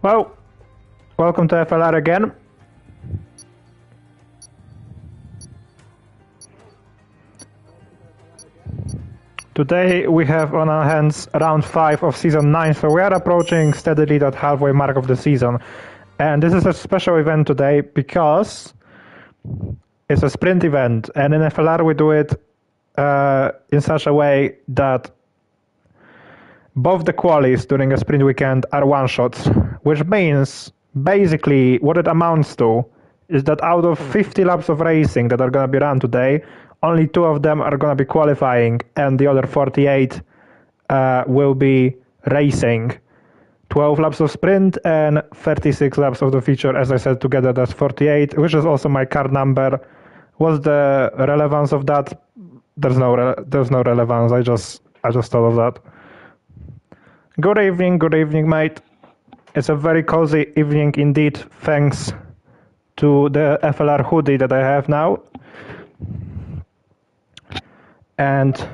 Well, welcome to FLR again. Today we have on our hands round 5 of season 9, so we are approaching steadily that halfway mark of the season. And this is a special event today because it's a sprint event, and in FLR we do it in such a way that both the qualies during a sprint weekend are one-shots, which means basically what it amounts to is that out of 50 laps of racing that are going to be run today, only 2 of them are going to be qualifying and the other 48 will be racing. 12 laps of sprint and 36 laps of the feature. As I said, together that's 48, which is also my card number. What's the relevance of that? There's no relevance. I just thought of that. Good evening, mate. It's a very cozy evening indeed, thanks to the FLR hoodie that I have now. And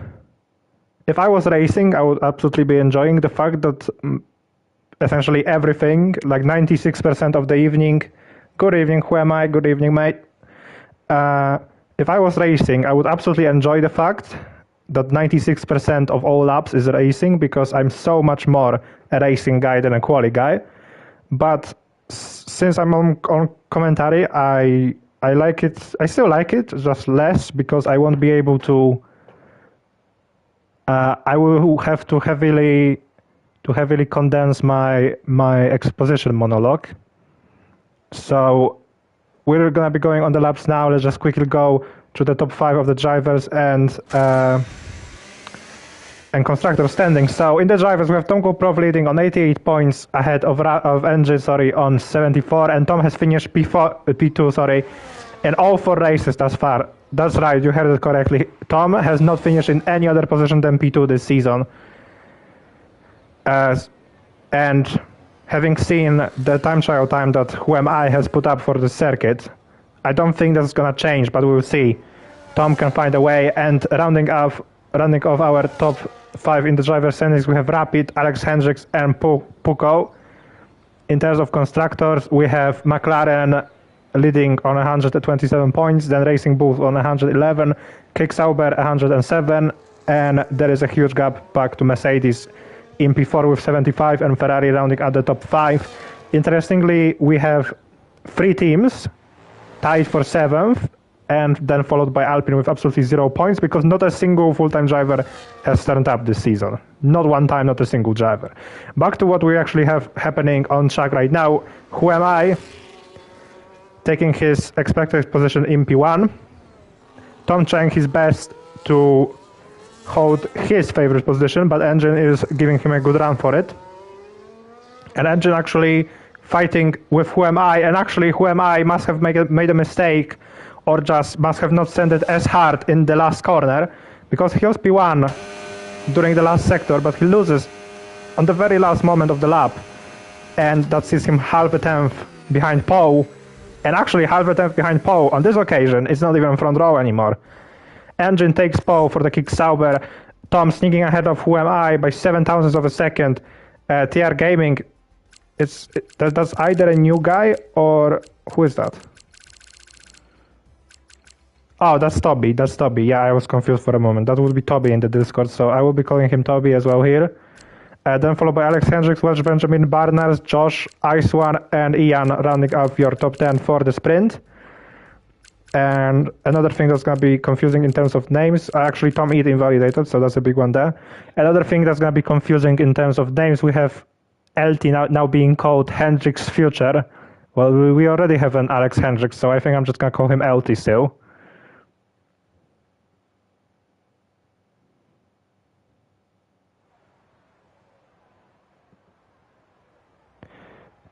if I was racing, I would absolutely be enjoying the fact that essentially everything, like 96% of the evening, good evening, who am I? Good evening, mate. If I was racing, I would absolutely enjoy the fact that 96% of all laps is racing, because I'm so much more a racing guy than a quali guy. But since I'm on commentary, I like it. I still like it, just less, because I won't be able to. I will have to heavily condense my exposition monologue. So we're gonna be going on the laps now. Let's just quickly go to the top 5 of the drivers and constructor standings. So in the drivers, we have Tom Koprov leading on 88 points ahead of Engine, on 74, and Tom has finished P2, in all 4 races thus far. That's right, you heard it correctly. Tom has not finished in any other position than P2 this season. And having seen the time trial time that Who Am I has put up for the circuit, I don't think that's gonna change, but we'll see. Tom can find a way, and rounding off our top 5 in the driver standings, we have Rapid, Alex Hendricks, and Puko. In terms of constructors, we have McLaren leading on 127 points, then Racing Bulls on 111, Kicksauber 107, and there is a huge gap back to Mercedes in P4 with 75, and Ferrari rounding out the top 5. Interestingly, we have 3 teams tied for 7th, and then followed by Alpine with absolutely 0 points, because not a single full-time driver has turned up this season. Not one time, not a single driver. Back to what we actually have happening on track right now. Who Am I? Taking his expected position in P1. Tom trying his best to hold his favorite position, but Engine is giving him a good run for it. And Engine actually fighting with Who Am I, and actually Who Am I must have made a mistake, or just must have not sent it as hard in the last corner, because he was P1 during the last sector, but he loses on the very last moment of the lap, and that sees him half a tenth behind Poe, and actually half a tenth behind Poe on this occasion. It's not even front row anymore. Engine takes Poe for the Kicksauber. Tom sneaking ahead of Who Am I by 0.07 of a second. TR Gaming, that's either a new guy or who is that? Oh, that's Toby. Yeah, I was confused for a moment. That would be Toby in the Discord, so I will be calling him Toby as well here. Then followed by Alex Hendricks, Welsh Benjamin, Barners, Josh, Ice One, and Ian rounding up your top 10 for the sprint. And another thing that's going to be confusing in terms of names, actually Tom Eat invalidated, so that's a big one there. Another thing that's going to be confusing in terms of names, we have LT now being called Hendricks Future. Well, we already have an Alex Hendricks, so I think I'm just going to call him LT still.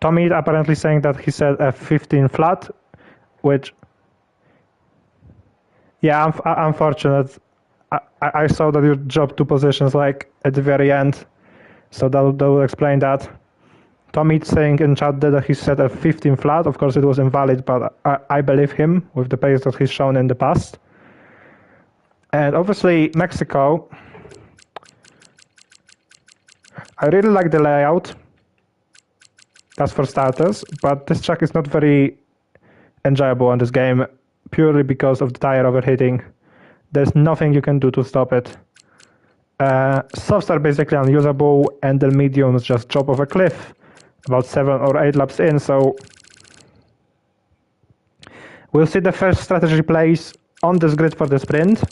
Tommy apparently saying that he said F15 flat, which, yeah, unfortunate. I saw that you dropped 2 positions like at the very end, so that will explain that. Tommy saying in chat that he said F15 flat. Of course, it was invalid, but I believe him with the pace that he's shown in the past. And obviously, Mexico, I really like the layout. That's for starters, but this track is not very enjoyable in this game purely because of the tire overheating. There's nothing you can do to stop it. Softs are basically unusable, and the mediums just drop off a cliff about 7 or 8 laps in, so we'll see the first strategy plays on this grid for the sprint.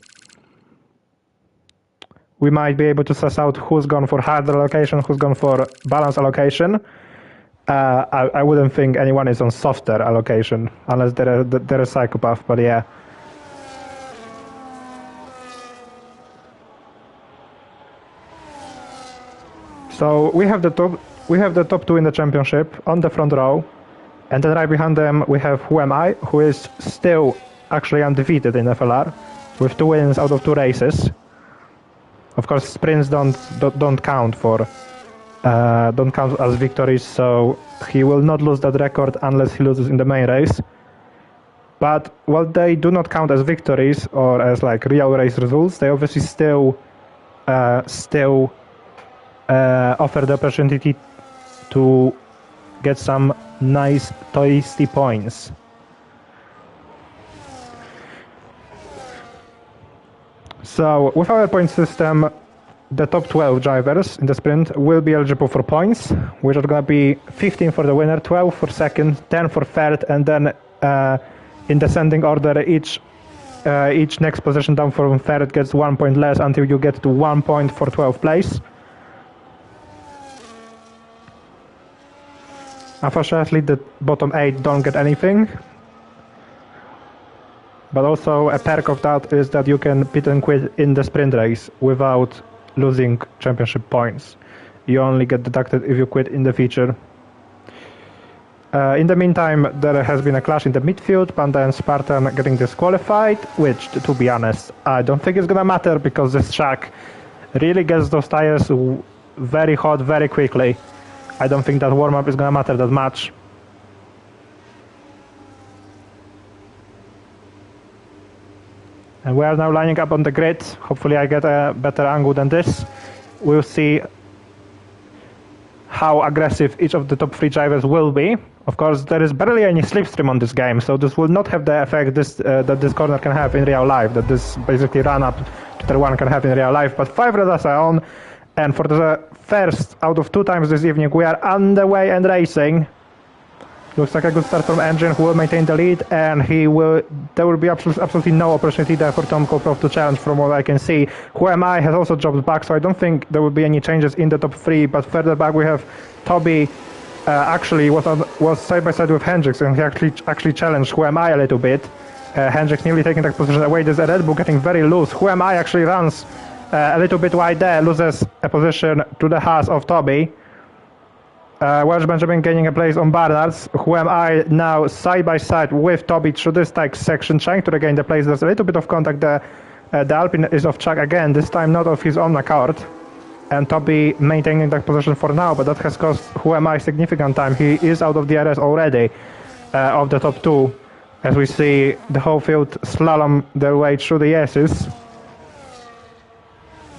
We might be able to suss out who's gone for hard allocation, who's gone for balance allocation. I wouldn't think anyone is on softer allocation, unless they're a psychopath, but yeah. So we have the top two in the championship on the front row, and then right behind them we have Who Am I, who is still actually undefeated in FLR, with 2 wins out of 2 races. Of course, sprints don't count as victories, so he will not lose that record unless he loses in the main race. But while they do not count as victories or as like real race results, they obviously still offer the opportunity to get some nice tasty points. So with our point system, the top 12 drivers in the sprint will be eligible for points, which are going to be 15 for the winner, 12 for second, 10 for third, and then in descending order, each next position down from third gets 1 point less until you get to 1 point for 12th place. Unfortunately, the bottom 8 don't get anything. But also a perk of that is that you can pit and quit in the sprint race without losing championship points. You only get deducted if you quit in the feature. In the meantime, there has been a clash in the midfield, Panda and Spartan getting disqualified, which, to be honest, I don't think it's gonna matter because this track really gets those tires very hot very quickly. I don't think that warm-up is gonna matter that much. And we are now lining up on the grid. Hopefully I get a better angle than this. We'll see how aggressive each of the top 3 drivers will be. Of course, there is barely any slipstream on this game, so this will not have the effect that this corner can have in real life, that this basically run-up to turn 1 can have in real life. But 5 radars are on, and for the first out of 2 times this evening, we are underway and racing. Looks like a good start from Engine, who will maintain the lead, and there will be absolutely no opportunity there for Tom Koprov to challenge from what I can see. Who Am I has also dropped back, so I don't think there will be any changes in the top 3, but further back we have Toby, actually was side by side with Hendricks, and he actually challenged Who Am I a little bit. Hendricks nearly taking that position away. There's a Red Bull getting very loose. Who Am I actually runs a little bit wide there, loses a position to the Haas of Toby. Welsh Benjamin gaining a place on Barnards. Who Am I now side by side with Toby through this tight section, trying to regain the place. There's a little bit of contact there. The Alpine is off track again, this time not of his own accord. And Toby maintaining that position for now, but that has cost Who Am I significant time. He is out of the RS already, of the top 2, as we see the whole field slalom their way through the S's.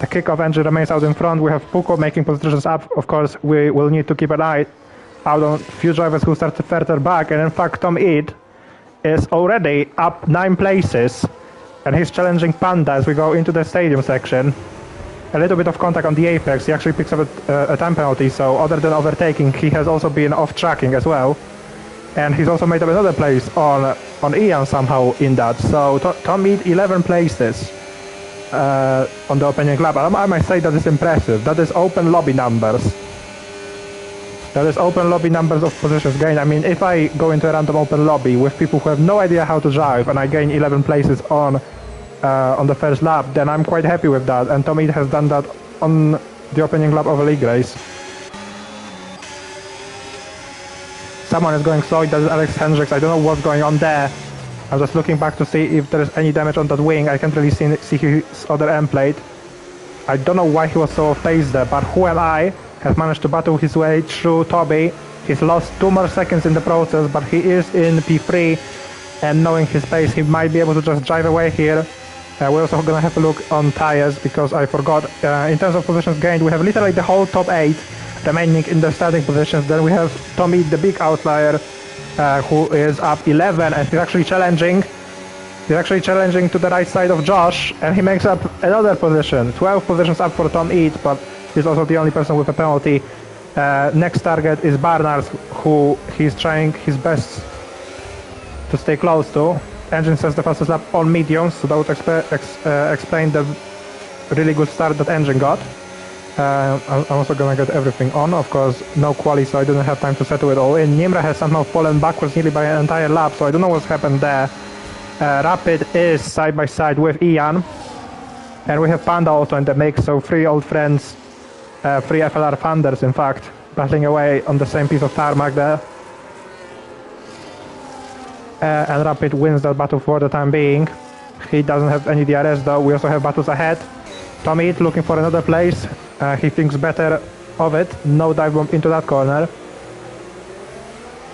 The kickoff engine remains out in front. We have Puko making positions up. Of course, we will need to keep an eye out on a few drivers who start further back. And in fact, Tom Eid is already up 9 places. And he's challenging Panda as we go into the stadium section. A little bit of contact on the apex. He actually picks up a time penalty. So other than overtaking, he has also been off tracking as well. And he's also made up another place on Ian somehow in that. So Tom Eid 11 places. On the opening lap. I might say that is impressive. That is open lobby numbers. That is open lobby numbers of positions gained. I mean, if I go into a random open lobby with people who have no idea how to drive and I gain 11 places on the first lap, then I'm quite happy with that. And Tom Eid has done that on the opening lap of a league race. Someone is going slow. That is Alex Hendricks. I don't know what's going on there. I'm just looking back to see if there is any damage on that wing. I can't really see his other end plate. I don't know why he was so off pace there, but Who Am I has managed to battle his way through Toby. He's lost 2 more seconds in the process, but he is in P3, and knowing his pace, he might be able to just drive away here. We're also going to have a look on tires, because I forgot. In terms of positions gained, we have literally the whole top 8 remaining in the starting positions. Then we have Tommy, the big outlier, who is up 11, and he's actually challenging. He's actually challenging to the right side of Josh, and he makes up another position. 12 positions up for Tom Eat, but he's also the only person with a penalty. Next target is Barnard, who he's trying his best to stay close to. Engine says the fastest lap on mediums, so that would explain the really good start that Engine got. I'm also gonna get everything on, of course, no quali, so I didn't have time to settle it all in. Nimra has somehow fallen backwards nearly by an entire lap, so I don't know what's happened there. Rapid is side by side with Ian, and we have Panda also in the mix, so three old friends, three FLR funders in fact, battling away on the same piece of tarmac there. And Rapid wins that battle for the time being. He doesn't have any DRS though. We also have battles ahead. Tommy looking for another place. He thinks better of it. No dive bomb into that corner.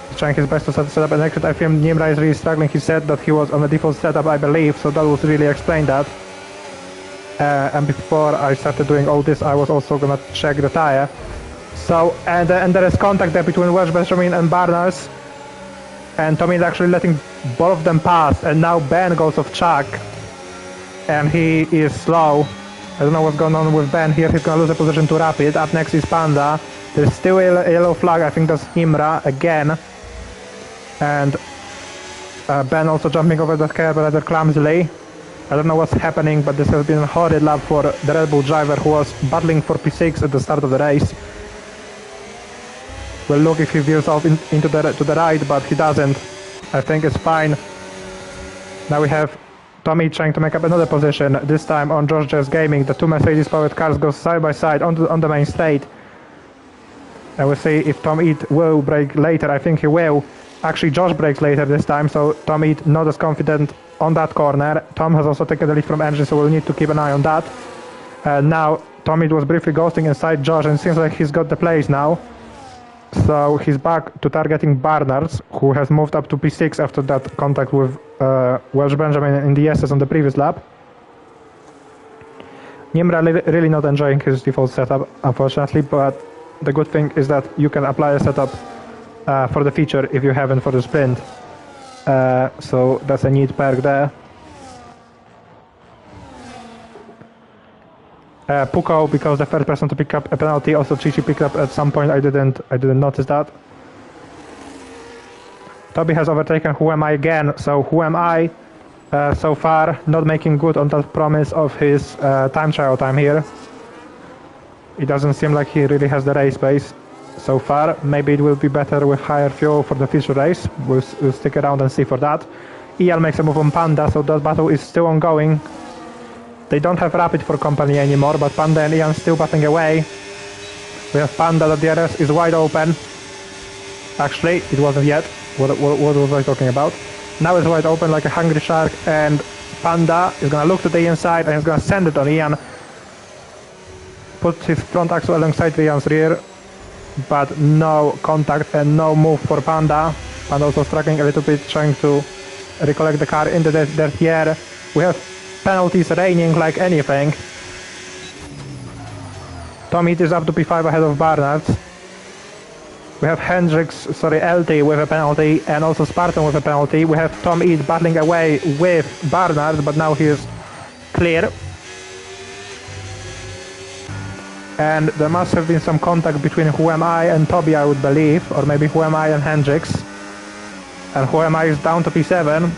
He's trying his best to set up an exit. I think Nimra is really struggling. He said that he was on the default setup, I believe, so that would really explain that. And before I started doing all this, I was also gonna check the tire. So, and there is contact there between Welsh Benjamin and Barners. And Tommy is actually letting both of them pass, and now Ben goes off track, and he is slow. I don't know what's going on with Ben here. He's gonna lose a position to Rapid. Up next is Panda. There's still a yellow flag. I think that's Imra again, and Ben also jumping over the curb rather clumsily. I don't know what's happening, but this has been a horrid lap for the Red Bull driver who was battling for P6 at the start of the race. We'll look if he veers off to the right, but he doesn't. I think it's fine. Now we have Tommy trying to make up another position, this time on Josh Jazz Gaming. The two Mercedes-powered cars go side by side on the main straight. And we'll see if Tom Eat will brake later. I think he will. Actually, Josh brakes later this time, so Tom Eat not as confident on that corner. Tom has also taken the lead from Engine, so we'll need to keep an eye on that. Now, Tom Eat was briefly ghosting inside Josh, and it seems like he's got the place now. So he's back to targeting Barnards, who has moved up to P6 after that contact with Welsh Benjamin in the SS on the previous lap. Nimra really not enjoying his default setup, unfortunately, but the good thing is that you can apply a setup for the feature if you haven't for the sprint. So that's a neat perk there. Puko, because the third person to pick up a penalty, also Chichi picked up at some point. I didn't notice that. Toby has overtaken Who Am I again, so Who Am I so far not making good on that promise of his time trial time here. It doesn't seem like he really has the race pace so far. Maybe it will be better with higher fuel for the future race. We'll stick around and see for that. EL makes a move on Panda, so that battle is still ongoing. They don't have Rapid for company anymore, but Panda and Ian still batting away. We have Panda, the DRS is wide open. Actually, it wasn't yet. What was I talking about? Now it's wide open like a hungry shark, and Panda is gonna look to the inside and he's gonna send it on Ian. Put his front axle alongside Ian's rear, but no contact and no move for Panda. Panda also struggling a little bit, trying to recollect the car in the dirty air. We have penalties raining like anything. Tom Eat is up to P5 ahead of Barnard. We have LT with a penalty, and also Spartan with a penalty. We have Tom Eat battling away with Barnard, but now he is clear. And there must have been some contact between Who Am I and Toby, I would believe, or maybe Who Am I and Hendrix. And Who Am I is down to P7.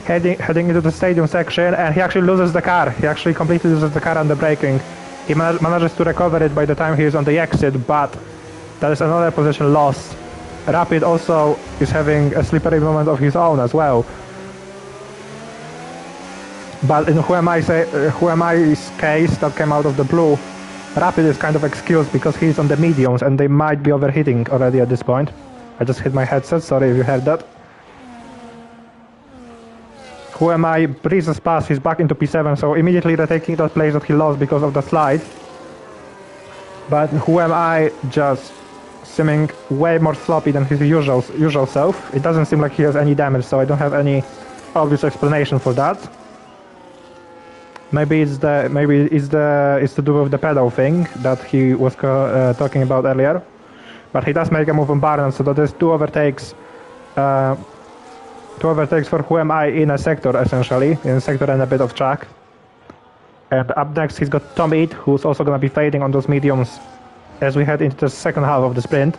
Heading into the stadium section, and he actually loses the car. He actually completely loses the car under braking. He manages to recover it by the time he is on the exit, but that is another position lost. Rapid also is having a slippery moment of his own as well. But in Who Am I's case, that came out of the blue, Rapid is kind of excused because he's on the mediums and they might be overheating already at this point. I just hit my headset, sorry if you heard that. Who Am I breezes past, he's back into P7, so immediately retaking that place that he lost because of the slide. But Who Am I just seeming way more sloppy than his usual self. It doesn't seem like he has any damage, so I don't have any obvious explanation for that. Maybe it's to do with the pedal thing that he was talking about earlier. But he does make a move on Barnes, so that is two overtakes for Who Am I in a sector, essentially, in a sector and a bit of track. And up next he's got Tom Eat, who's also going to be fading on those mediums as we head into the second half of the sprint.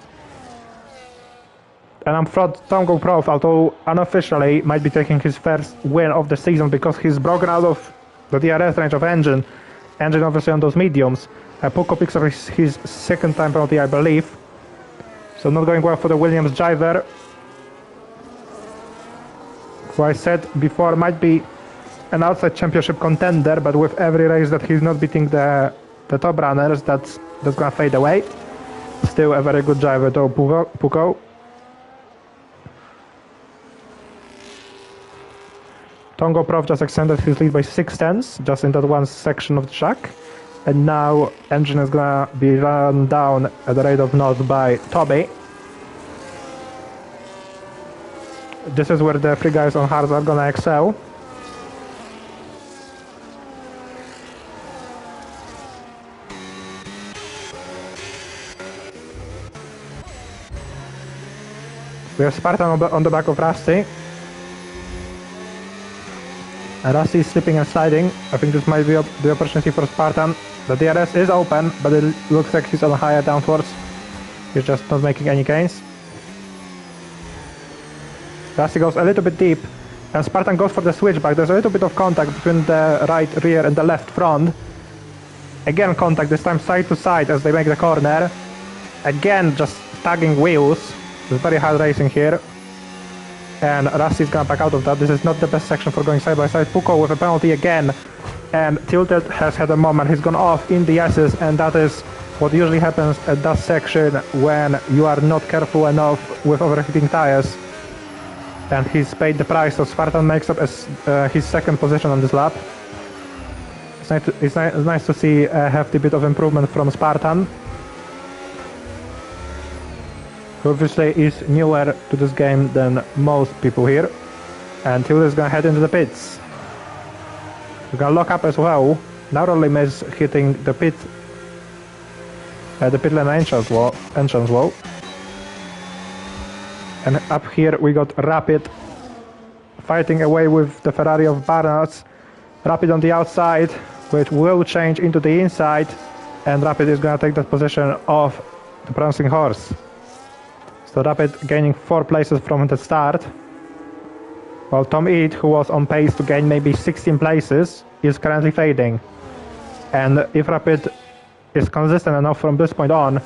And I'm afraid Tongo Prof, although unofficially, might be taking his first win of the season because he's broken out of the DRS range of engine obviously on those mediums. Puko picks up his second time penalty, I believe. So not going well for the Williams driver, who I said before might be an outside championship contender, but with every race that he's not beating the top runners, that's gonna fade away. Still a very good driver though, Puko. Tongo Prof just extended his lead by 6/10 just in that one section of the track. And now engine is gonna be run down at the rate of knots by Toby. This is where the three guys on hards are gonna excel. We have Spartan on the back of Rusty. And Rusty is slipping and sliding. I think this might be the opportunity for Spartan. The DRS is open, but it looks like he's on higher downforce. He's just not making any gains. Rusty goes a little bit deep, and Spartan goes for the switchback. There's a little bit of contact between the right rear and the left front. Again contact, this time side to side as they make the corner. Again just tagging wheels. It's very hard racing here. And Rusty's gonna back out of that. This is not the best section for going side by side. Puko with a penalty again. And Tilted has had a moment. He's gone off in the S's, and that is what usually happens at that section when you are not careful enough with overheating tires. And he's paid the price, so Spartan makes up as his second position on this lap. It's nice to see a hefty bit of improvement from Spartan, who obviously is newer to this game than most people here. And Tilted is gonna head into the pits. We're gonna lock up as well. Narrowly miss hitting the pit lane entrance wall. And up here we got Rapid fighting away with the Ferrari of Barnes. Rapid on the outside, which will change into the inside, and Rapid is gonna take that position of the Prancing Horse. So Rapid gaining 4 places from the start, while Tom Ead, who was on pace to gain maybe 16 places, is currently fading. And if Rapid is consistent enough from this point on,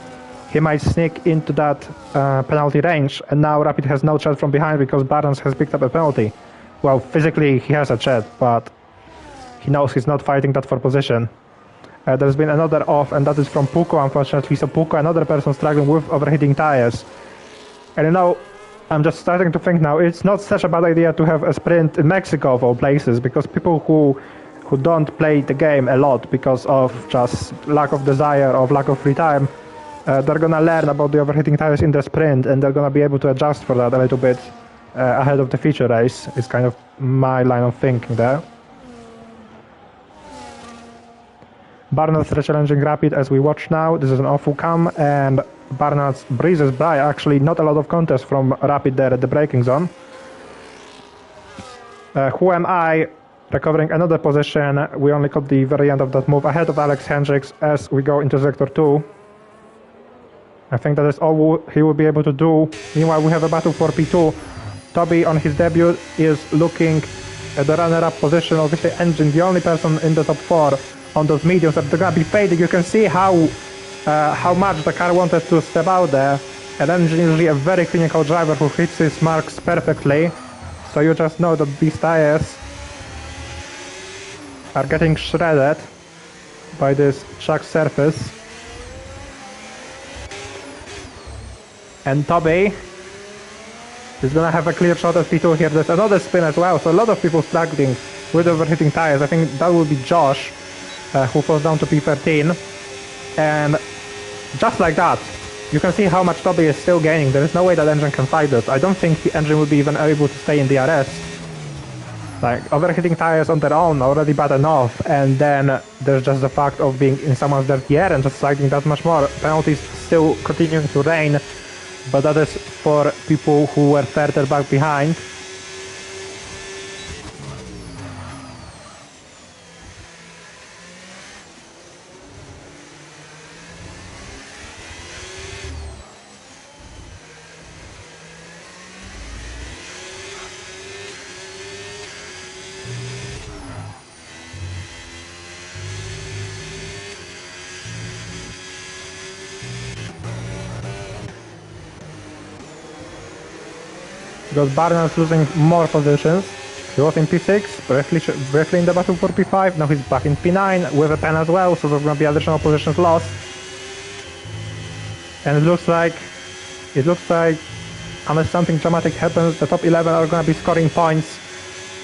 he might sneak into that penalty range, and now Rapid has no threat from behind because Barnes has picked up a penalty. Well, physically he has a threat, but he knows he's not fighting that for position. There's been another off, and that is from Puko, unfortunately. So Puko, another person struggling with overheating tires. And you know, I'm just starting to think now, it's not such a bad idea to have a sprint in Mexico of all places, because people who don't play the game a lot because of just lack of desire or lack of free time, they're gonna learn about the overheating tires in the sprint, and they're gonna be able to adjust for that a little bit ahead of the feature race. It's kind of my line of thinking there. Barnard challenging Rapid as we watch now. This is an awful cam, and Barnard breezes by. Actually, not a lot of contest from Rapid there at the braking zone. Who Am I recovering another position. We only got the very end of that move ahead of Alex Hendricks as we go into Sector 2. I think that is all he will be able to do. Meanwhile, we have a battle for P2. Toby on his debut is looking at the runner-up position. Obviously, Engine, the only person in the top 4 on those mediums that they're gonna be fading. You can see how much the car wanted to step out there. And Engine is usually a very clinical driver who hits his marks perfectly. So you just know that these tires are getting shredded by this track surface. And Toby is gonna have a clear shot at P2 here. There's another spin as well, so a lot of people struggling with overheating tires. I think that will be Josh, who falls down to P13. And just like that, you can see how much Toby is still gaining. There is no way that Engine can fight this. I don't think the Engine will be even able to stay in DRS. Like, overheating tires on their own already bad enough, and then there's just the fact of being in someone's dirty air and just sliding that much more. Penalties still continuing to reign, but that is for people who were further back behind. Because Barnes losing more positions. He was in P6, briefly in the battle for P5, now he's back in P9 with a pen as well, so there's going to be additional positions lost. And it looks like, unless something dramatic happens, the top 11 are going to be scoring points.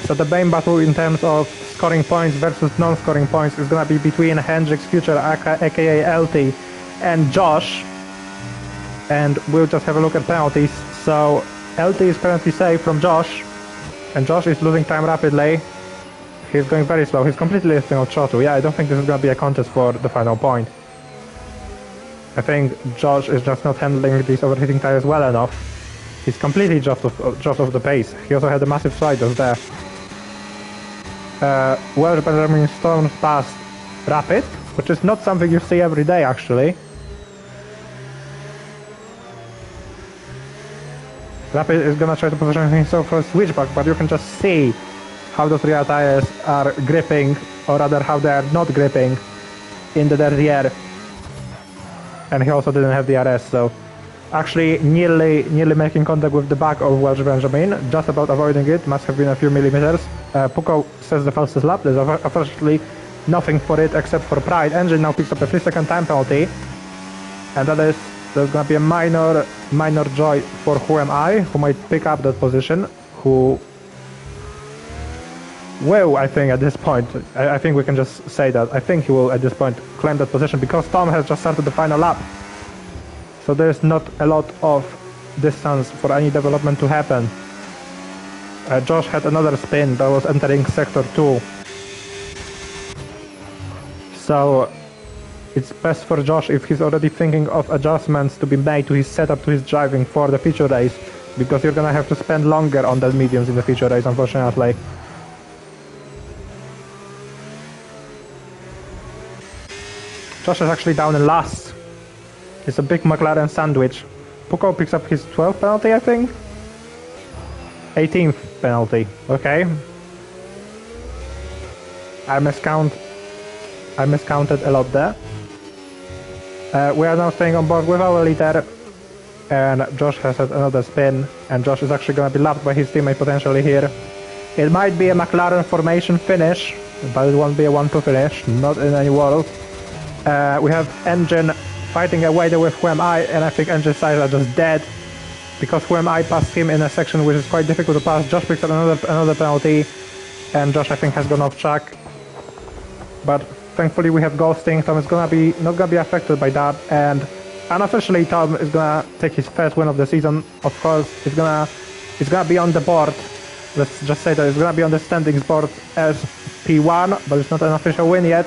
So the main battle in terms of scoring points versus non-scoring points is going to be between Hendrix Future, aka LT, and Josh. And we'll just have a look at penalties. So LT is currently safe from Josh, and Josh is losing time rapidly. He's going very slow. He's completely lifting out Chotu. Yeah, I don't think this is going to be a contest for the final point. I think Josh is just not handling these overheating tires well enough. He's completely dropped off the pace. He also had a massive sliders there. Welsh Benjamin storms past Rapid, which is not something you see every day actually. Rapid is gonna try to position himself for a switchback, but you can just see how those rear tires are gripping, or rather how they are not gripping in the dirty air. And he also didn't have the RS, so actually nearly making contact with the back of Welsh Benjamin, just about avoiding it, must have been a few millimeters. Puko says the fastest lap. There's unfortunately nothing for it except for Pride. Engine now picks up a 3-second time penalty, and there's gonna be a minor joy for Who Am I, who might pick up that position, who will, I think at this point, I think we can just say that, I think he will at this point claim that position, because Tom has just started the final lap. So there's not a lot of distance for any development to happen. Josh had another spin that was entering sector 2. So it's best for Josh if he's already thinking of adjustments to be made to his setup, to his driving for the feature race, because you're gonna have to spend longer on the mediums in the feature race, unfortunately. Josh is actually down in last. It's a big McLaren sandwich. Puko picks up his 12th penalty, I think? 18th penalty, okay. I miscounted a lot there. We are now staying on board with our leader, and Josh has had another spin, and Josh is actually going to be lapped by his teammate potentially here. It might be a McLaren formation finish, but it won't be a 1-2 finish, not in any world. We have Engine fighting away there with Who Am I, and I think Engine's sides are just dead, because Who Am I passed him in a section which is quite difficult to pass. Josh picks up another penalty, and Josh I think has gone off track. But thankfully we have ghosting. Tom is not gonna be affected by that, and unofficially Tom is gonna take his first win of the season. Of course, it's gonna be on the board. Let's just say that it's gonna be on the standings board as P1, but it's not an official win yet.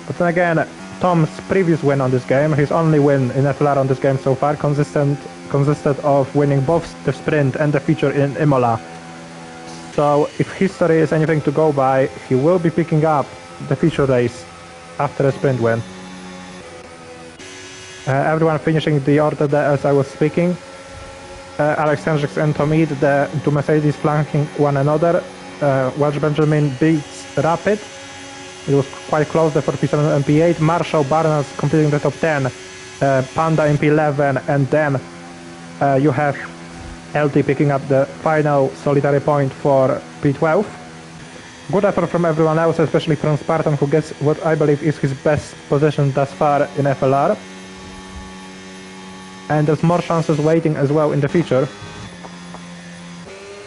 But then again, Tom's previous win on this game, his only win in FLR on this game so far, consisted of winning both the sprint and the feature in Imola. So if history is anything to go by, he will be picking up the feature race after a sprint win. Everyone finishing the order there as I was speaking. Alex Hendricks and Tom Ead, the two Mercedes flanking one another. Welsh Benjamin beats Rapid. It was quite close there for P7 and P8. Marshall Barnes completing the top 10. Panda in P11, and then you have LT picking up the final solitary point for P12. Good effort from everyone else, especially from Spartan, who gets what I believe is his best position thus far in FLR. And there's more chances waiting as well in the feature.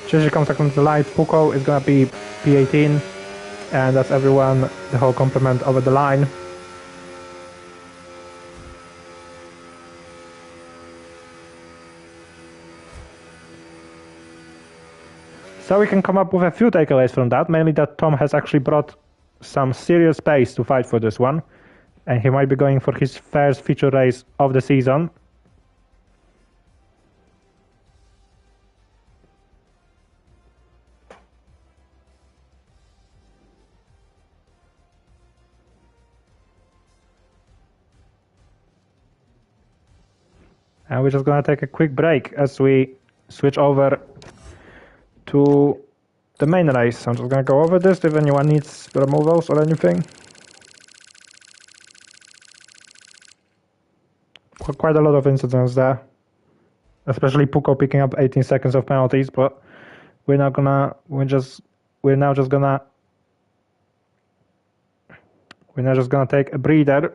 Chichi comes back on the line. Puko is gonna be P18, and that's everyone, the whole complement over the line. So we can come up with a few takeaways from that, mainly that Tom has actually brought some serious pace to fight for this one, and he might be going for his first feature race of the season. And we're just gonna take a quick break as we switch over to the main race. I'm just gonna go over this if anyone needs removals or anything. Quite a lot of incidents there, especially Puko picking up 18 seconds of penalties, but we're now just gonna take a breather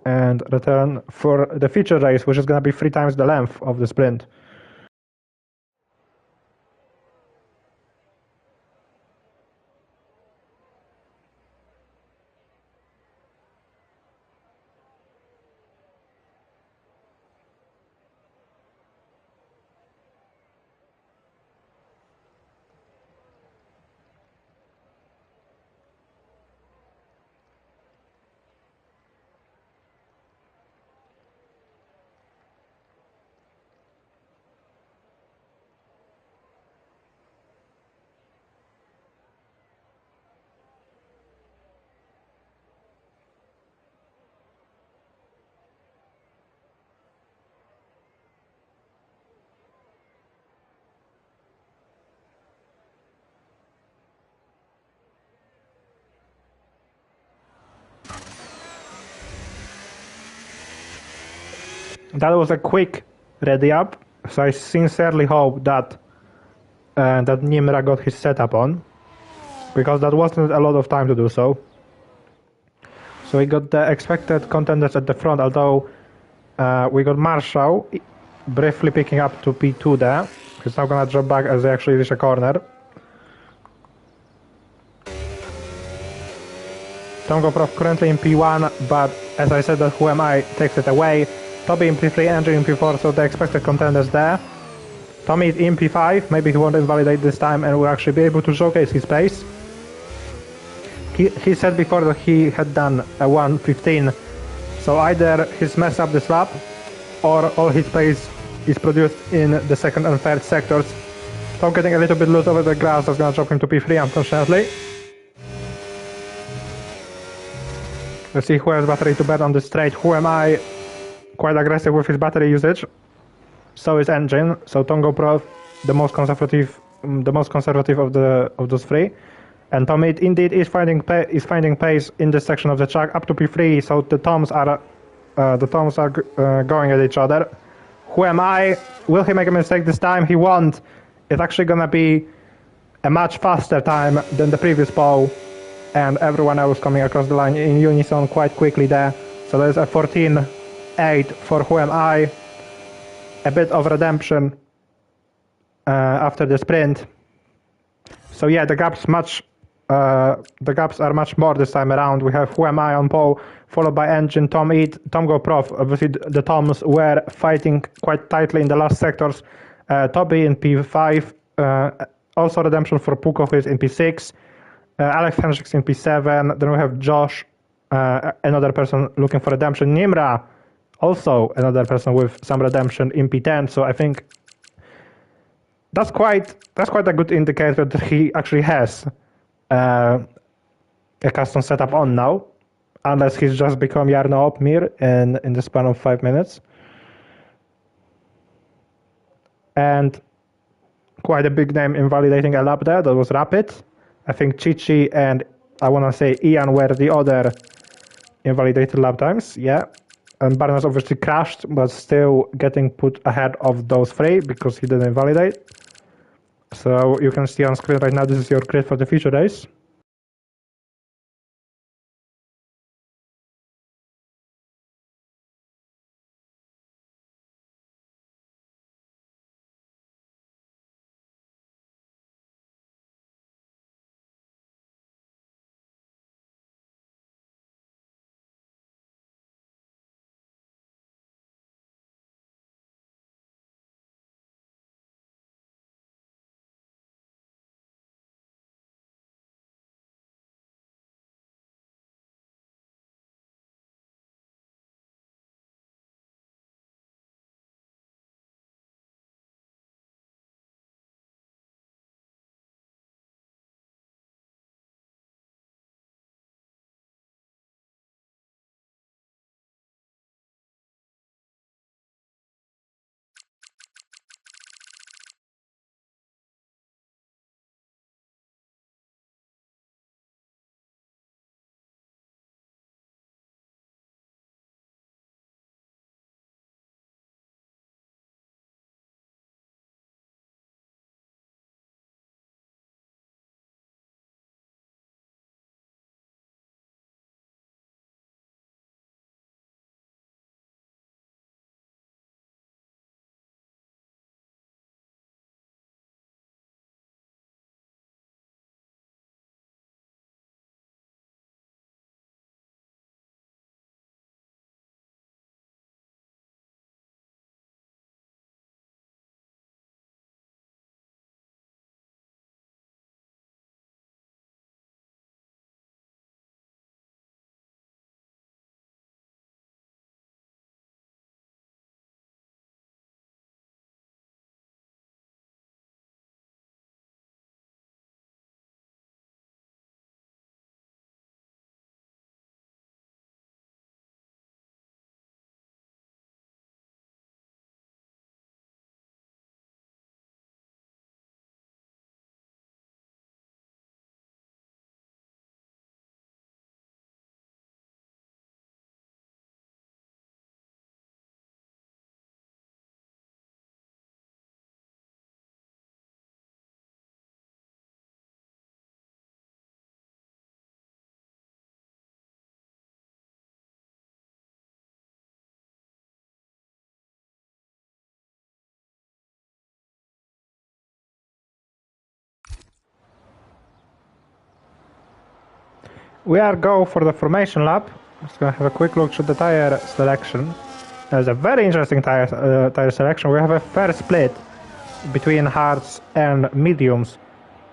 and return for the feature race, which is gonna be 3 times the length of the sprint. That was a quick ready up, so I sincerely hope that Nimra got his setup on, because that wasn't a lot of time to do so. So we got the expected contenders at the front, although we got Marshall briefly picking up to P2 there. He's now gonna drop back as they actually reach a corner. Tongo Prof currently in P1, but as I said, that Who Am I takes it away. Toby in P3, Andrew in P4, so the expected contenders there. Tommy in P5, maybe he won't invalidate this time and will actually be able to showcase his pace. He said before that he had done a 1:15, so either he's messed up this lap or all his pace is produced in the second and third sectors. Tom getting a little bit loose over the grass, that's gonna drop him to P3 unfortunately. Let's see who has battery to bet on the straight. Who Am I? Quite aggressive with his battery usage. So is Engine. So Tongo Pro, the most conservative of those three. And Tommy indeed is finding pace in this section of the track up to P3. So the Toms are going at each other. Who Am I? Will he make a mistake this time? He won't. It's actually gonna be a much faster time than the previous pole, and everyone else coming across the line in unison quite quickly there. So there's a 14.8 for Who Am I. A bit of redemption after the sprint. So yeah, the gaps are much more this time around. We have Who Am I on pole, followed by Engine, Tom Eat, Tom Go Prof. Obviously the Toms were fighting quite tightly in the last sectors. Toby in P5, also redemption for Puko, who is in P6. Alex Henricks in P7. Then we have Josh, another person looking for redemption. Nimra, also another person with some redemption in P10. So I think that's quite a good indicator that he actually has a custom setup on now, unless he's just become Jarno Opmir in the span of 5 minutes. And quite a big name invalidating a lap there. That was Rapid. I think Chichi and I want to say Ian were the other invalidated lap times. Yeah. And Barnes obviously crashed, but still getting put ahead of those three because he didn't invalidate. So you can see on screen right now, this is your grid for the future days. We are go for the formation lap. Just gonna have a quick look at the tire selection. There's a very interesting tire selection. We have a fair split between hards and mediums,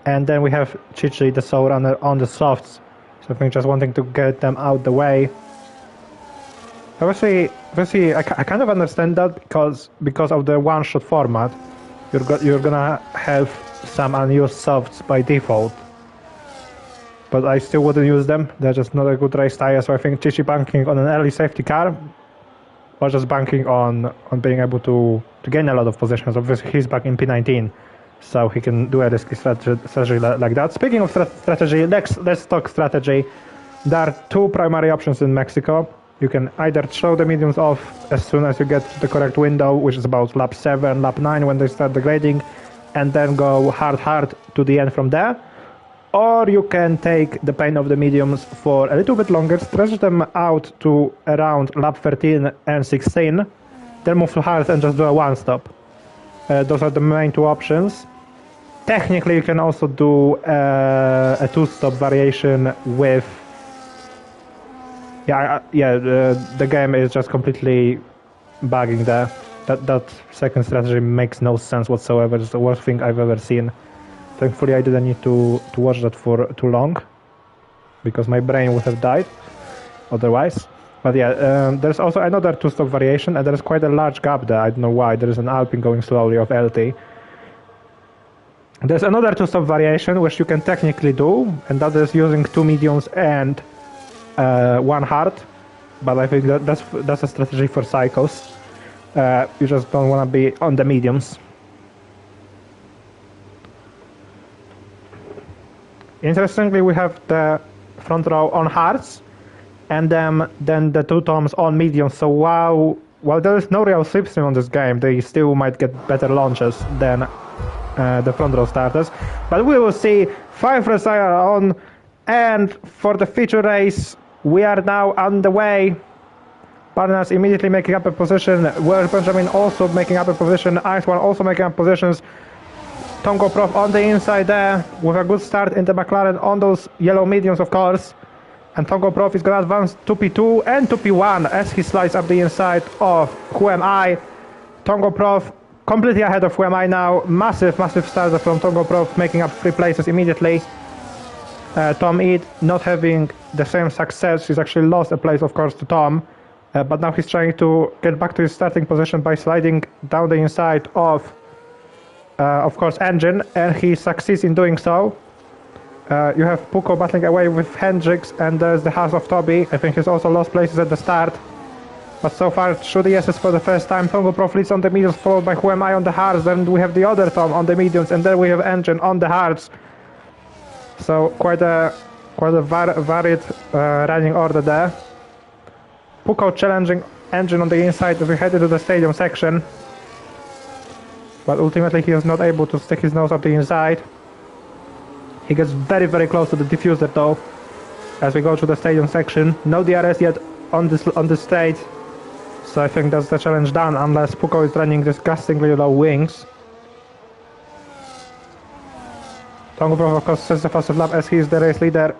and then we have Chichi the Soul on the softs. So I think just wanting to get them out the way. Obviously, I kind of understand that because of the one-shot format, you're gonna have some unused softs by default. But I still wouldn't use them. They're just not a good race tire. So I think Chichi banking on an early safety car, or just banking on being able to gain a lot of positions. Obviously, he's back in P19, so he can do a risky strategy like that. Speaking of strategy, let's talk strategy. There are two primary options in Mexico. You can either throw the mediums off as soon as you get to the correct window, which is about lap 7, lap 9 when they start degrading, and then go hard to the end from there. Or you can take the pain of the mediums for a little bit longer, stretch them out to around lap 13 and 16, then move to hard and just do a one-stop. Those are the main two options. Technically, you can also do a two-stop variation with... the game is just completely bugging there. That second strategy makes no sense whatsoever. It's the worst thing I've ever seen. Thankfully, I didn't need to watch that for too long, because my brain would have died otherwise. But yeah, there's also another two-stop variation, and there's quite a large gap there. I don't know why. There is an Alpine going slowly of LT. There's another two-stop variation, which you can technically do, and that is using two mediums and one hard. But I think that's a strategy for psychos. You just don't want to be on the mediums. Interestingly, we have the front row on hards, and then the two toms on mediums. So while there is no real slipstream on this game, they still might get better launches than the front row starters. But we will see. 5 races are on, and for the feature race, we are now on the way. Partners immediately making up a position. Where Benjamin also making up a position. Ice1 also making up positions. Tongo Prof on the inside there with a good start in the McLaren on those yellow mediums, of course. And Tongo Prof is going to advance to P2 and to P1 as he slides up the inside of Who Am I. Tongo Prof completely ahead of Who Am I now. Massive starter from Tongo Prof, making up 3 places immediately. Tom Eid not having the same success. He's actually lost a place, of course, to Tom. But now he's trying to get back to his starting position by sliding down the inside of course, Engine, and he succeeds in doing so. You have Puko battling away with Hendrix, and there's the house of Toby. I think he's also lost places at the start. But so far, through the SS for the first time, Tongo Prof leads on the mediums, followed by Who Am I on the hards. Then we have the other Tom on the mediums, and then we have Engine on the hards. So quite a varied running order there. Puko challenging Engine on the inside as we head into the stadium section. But ultimately he is not able to stick his nose up the inside. He gets very close to the diffuser though, as we go through the stadium section. No DRS yet on this stage, so I think that's the challenge done, unless Puko is running disgustingly low wings. Tongo Prof, of course, sets the fastest lap as he is the race leader.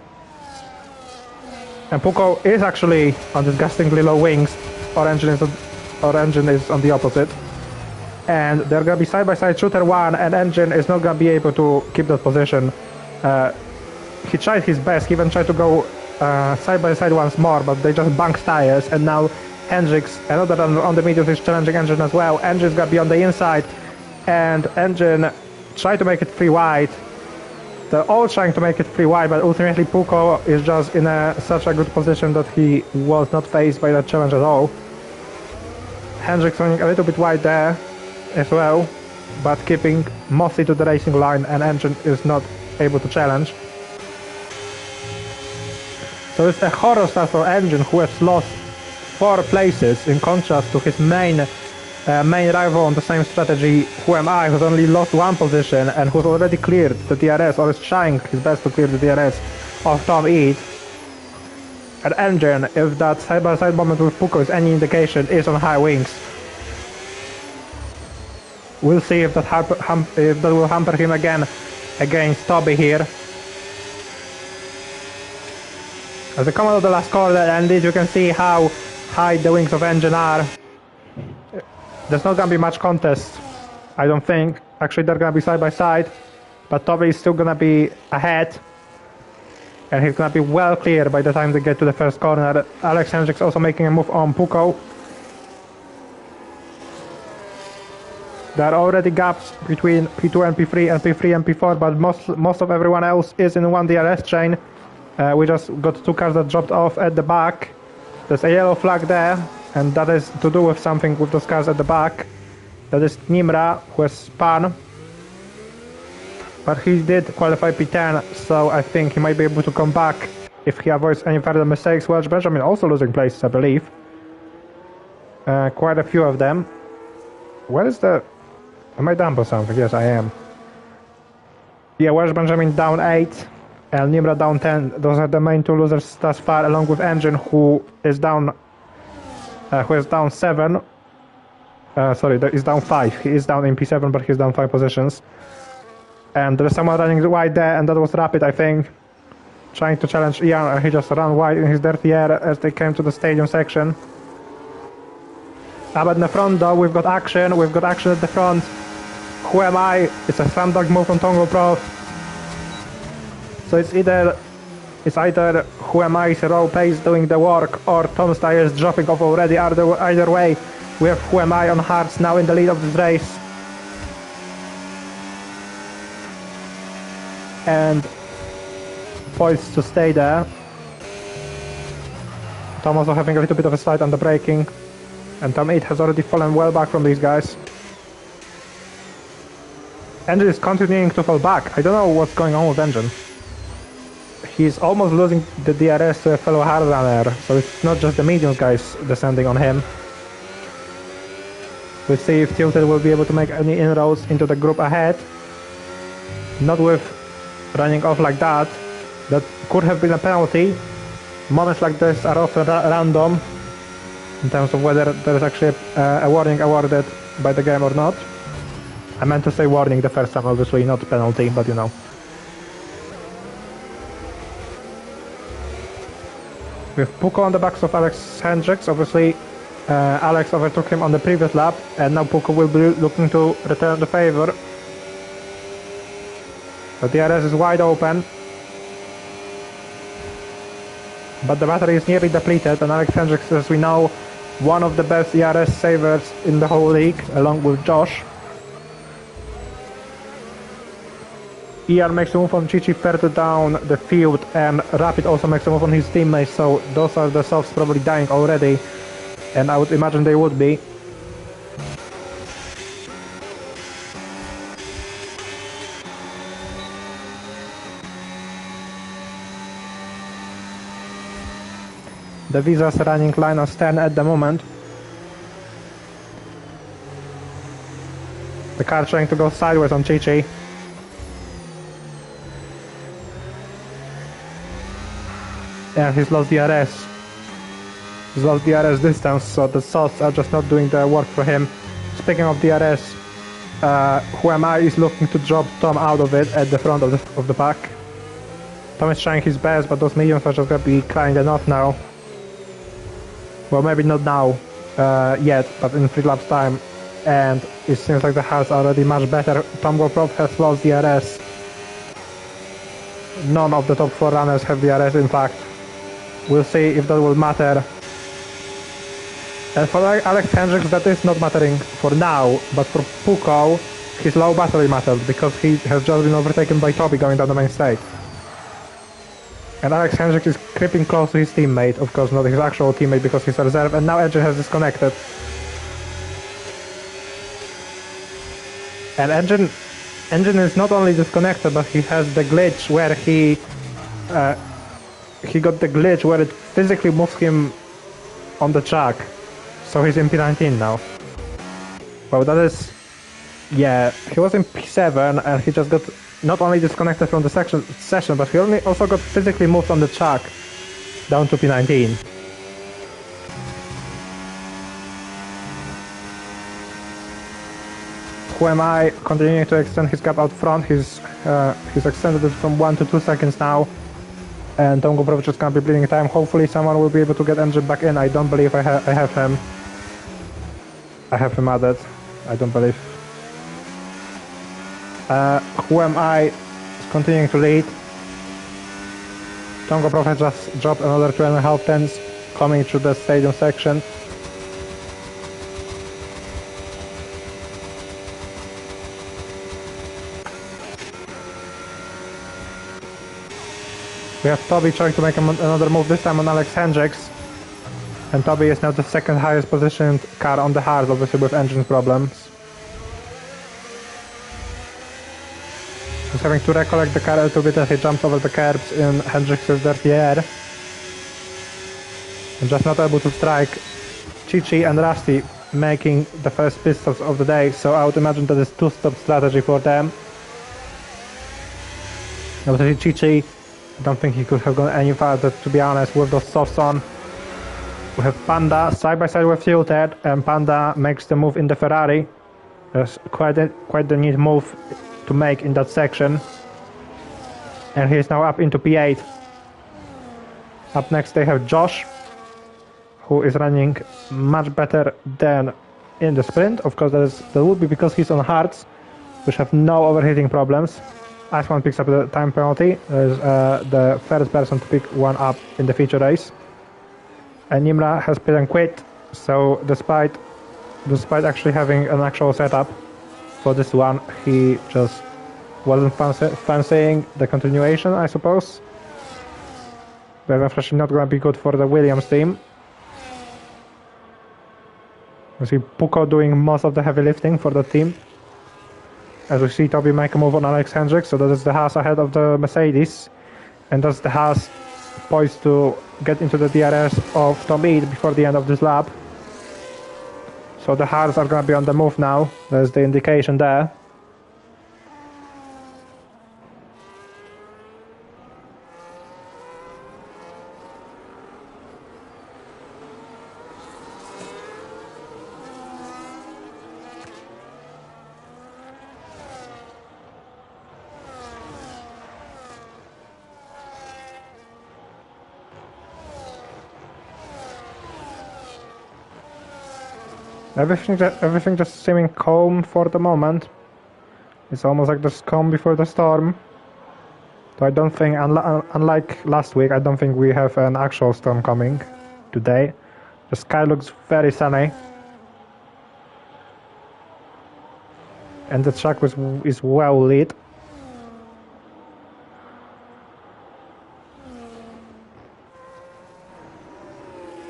And Puko is actually on disgustingly low wings, or Engine is on the opposite. And they're going to be side-by-side shooter 1, and Engine is not going to be able to keep that position. He tried his best, he even tried to go side-by-side once more, but they just bunked tires, and now Hendrix, another on the mediums, is challenging Engine as well. Engine's going to be on the inside, and Engine tried to make it free wide. They're all trying to make it free wide, but ultimately Puko is just in such a good position that he was not faced by that challenge at all. Hendrix running a little bit wide there as well, but keeping mostly to the racing line, and Engine is not able to challenge. So it's a horror start for Engine, who has lost 4 places in contrast to his main rival on the same strategy, Who Am I, who's only lost 1 position and who's already cleared the DRS, or is trying his best to clear the DRS of Tom Eid. And Engine, if that side-by-side moment with Puko is any indication, is on high wings. We'll see if that will hamper him again against Toby here. As they come out of the last corner, and indeed you can see how high the wings of Engine are. There's not gonna be much contest, I don't think. Actually, they're gonna be side by side, but Toby is still gonna be ahead, and he's gonna be well clear by the time they get to the first corner. Alex Hendricks also making a move on Puko. There are already gaps between P2 and P3 and P3 and P4, but most of everyone else is in one DRS chain. We just got two cars that dropped off at the back. There's a yellow flag there, and that is to do with something with those cars at the back. That is Nimra, who has spun. But he did qualify P10, so I think he might be able to come back if he avoids any further mistakes. Welch Benjamin also losing places, I believe. Quite a few of them. Where is the... Am I down for something? Yes, I am. Yeah, Welch Benjamin down 8, and Nimra down 10. Those are the main two losers thus far, along with Engine, who is down 7. Sorry, he's down 5. He is down in P7, but he's down 5 positions. And there's someone running wide there, and that was Rapid, I think. Trying to challenge Ian, and he just ran wide in his dirty air as they came to the stadium section. But in the front though, we've got action at the front. Who am I? It's a slam dunk move from Tongo Prof. So it's either Who am I, Raw Pace doing the work, or Tom Steyer is dropping off already. Either way, we have Who am I on hards now in the lead of this race. And poised to stay there. Tom also having a little bit of a slide on the braking. And Tom 8 has already fallen well back from these guys. Engine is continuing to fall back. I don't know what's going on with Engine. He's almost losing the DRS to a fellow hard runner, so it's not just the mediums guys descending on him. We'll see if Tilted will be able to make any inroads into the group ahead. Not with running off like that. That could have been a penalty. Moments like this are often random in terms of whether there is actually a warning awarded by the game or not. I meant to say warning the first time, obviously, not penalty, but you know. We have Puko on the backs of Alex Hendricks. Obviously, Alex overtook him on the previous lap, and now Puko will be looking to return the favor. The DRS is wide open, but the battery is nearly depleted, and Alex Hendricks, as we know, one of the best ERS savers in the whole league, along with Josh. Ian makes a move on Chichi further down the field, and Rapid also makes a move on his teammates, so those are the softs probably dying already, and I would imagine they would be. The Visa's running line on Stern at the moment. The car trying to go sideways on Chichi. And he's lost DRS. He's lost DRS distance, so the softs are just not doing the work for him. Speaking of DRS, Who Am I is looking to drop Tom out of it at the front of the pack. Tom is trying his best, but those mediums are just gonna be kind enough now. Well, maybe not now yet, but in 3 laps time. And it seems like the hards are already much better. Tom Goprop has lost DRS. None of the top 4 runners have DRS, in fact. We'll see if that will matter. And for Alex Hendricks, that is not mattering for now, but for Puko, his low battery matters because he has just been overtaken by Toby going down the main straight. And Alex Hendricks is creeping close to his teammate, of course not his actual teammate because he's a reserve, and now Engine has disconnected. And Engine is not only disconnected, but he has the glitch where he got the glitch where it physically moves him on the track. So he's in P19 now. Well, that is... Yeah, he was in P7 and he just got not only disconnected from the session, but he also got physically moved on the track down to P19. Who Am I continuing to extend his gap out front. He's extended it from 1 to 2 seconds now. And Tom Goprovich is gonna be bleeding time. Hopefully someone will be able to get engine back in. I don't believe I have him. I have him added. I don't believe. Who am I is continuing to lead. Tom Goprovich just dropped another 2.5 tenths coming through the stadium section. We have Toby trying to make another move, this time on Alex Hendricks. And Toby is now the second highest positioned car on the hard, obviously with engine problems. He's having to recollect the car a little bit as he jumps over the curbs in Hendricks' dirty air. And just not able to strike. Chichi and Rusty making the first pit stops of the day, so I would imagine that is two-stop strategy for them. Obviously Chichi, I don't think he could have gone any farther, to be honest, with those softs on. We have Panda side by side with Tilted, and Panda makes the move in the Ferrari. There's quite the neat move to make in that section. And he is now up into P8. Up next they have Josh, who is running much better than in the sprint. Of course that would be because he's on hards, which have no overheating problems. Iceman picks up the time penalty. There's the first person to pick one up in the feature race. And Nimra has pit and quit, so despite actually having an actual setup for this one, he just wasn't fancying the continuation, I suppose. But unfortunately not going to be good for the Williams team. We see Puko doing most of the heavy lifting for the team. As we see Toby make a move on Alex Hendricks, so that is the Haas ahead of the Mercedes. And that's the Haas poised to get into the DRS of Tom Eade before the end of this lap. So the Haas are going to be on the move now, there's the indication there. Everything just seeming calm for the moment. It's almost like there's calm before the storm. So I don't think, unlike last week, I don't think we have an actual storm coming today. The sky looks very sunny. And the track is well lit.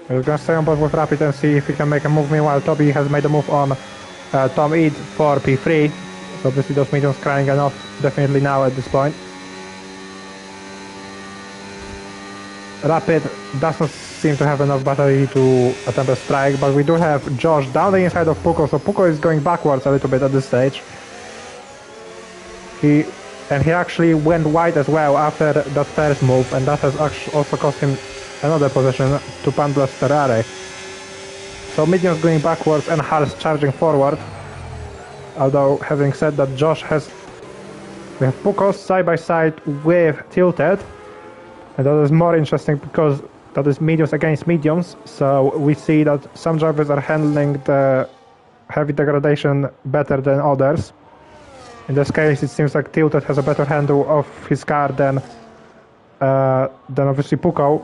We're gonna stay on board with Rapid and see if he can make a move. Meanwhile, Toby has made a move on Tom Eade for P3. So obviously those mediums crying enough definitely now at this point. Rapid does not seem to have enough battery to attempt a strike, but we do have Josh down the inside of Puko, so Puko is going backwards a little bit at this stage. He actually went wide as well after that first move, and that has also cost him another position to Panda's Ferrari. So mediums going backwards and Hals charging forward. Although having said that, we have Puko side by side with Tilted, and that is more interesting because that is mediums against mediums. So we see that some drivers are handling the heavy degradation better than others. In this case, it seems like Tilted has a better handle of his car than obviously Puko.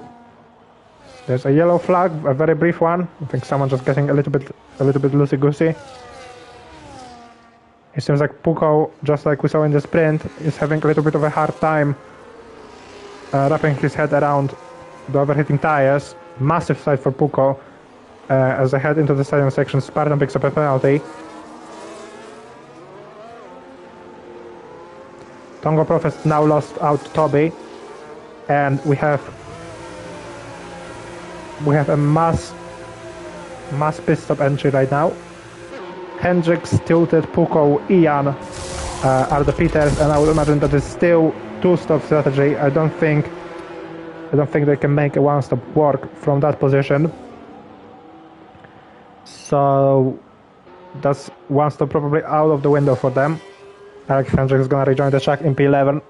There's a yellow flag, a very brief one. I think someone just getting a little bit loosey-goosey. It seems like Puko, just like we saw in the sprint, is having a little bit of a hard time wrapping his head around the overheating tires. Massive side for Puko as they head into the stadium section. Spartan picks up a penalty. Tongo Prof has now lost out to Toby, and we have a mass pit stop entry right now. Hendricks, Tilted, Puko, Ian are the pitters, and I would imagine that is still two-stop strategy. I don't think they can make a one-stop work from that position. So that's one stop probably out of the window for them. Alex Hendricks is gonna rejoin the track in P11.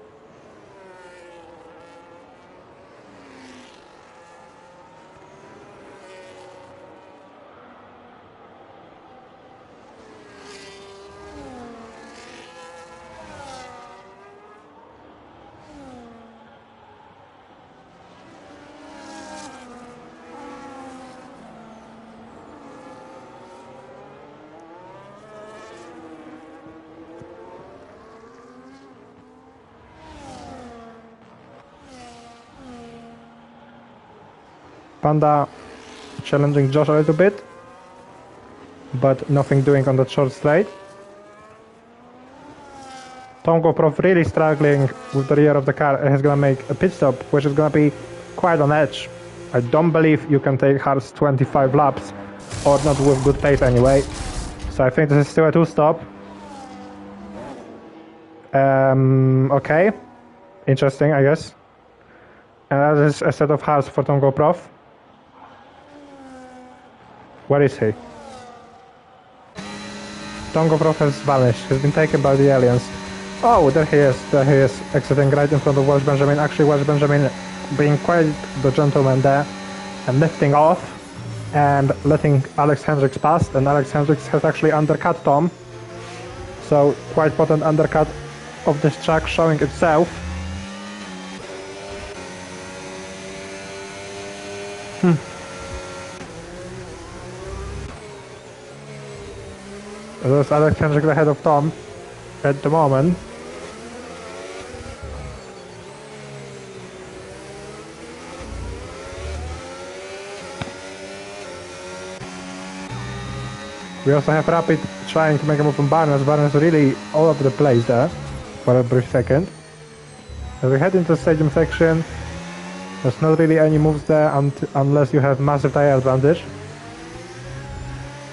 Panda challenging Josh a little bit, but nothing doing on that short straight. Tom Goprof really struggling with the rear of the car and he's gonna make a pit stop, which is gonna be quite on edge. I don't believe you can take Hart's 25 laps, or not with good pace anyway. So I think this is still a 2-stop. Okay. Interesting, I guess. And that is a set of Harts for Tom Goprof. Where is he? Tom Goprof has vanished. He's been taken by the aliens. Oh, there he is. There he is, exiting right in front of Welsh Benjamin. Actually, Welsh Benjamin being quite the gentleman there and lifting off and letting Alex Hendricks pass. And Alex Hendricks has actually undercut Tom. So, quite potent undercut of this track showing itself. There's Alex Hendricks ahead of Tom at the moment. We also have Rapid trying to make a move on Barnes. Barnes really all over the place there for a brief second. As we head into the stadium section, there's not really any moves there unless you have massive tire advantage.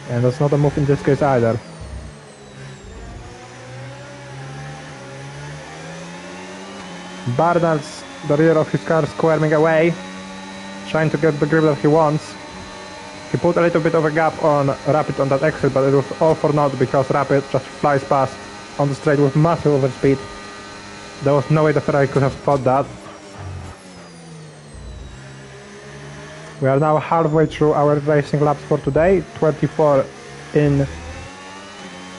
And that's not a move in this case either. Barnard's the rear of his car squirming away, trying to get the grip that he wants. He put a little bit of a gap on Rapid on that exit, but it was all for naught because Rapid just flies past on the straight with massive overspeed. There was no way the Ferrari could have fought that. We are now halfway through our racing laps for today, 24 in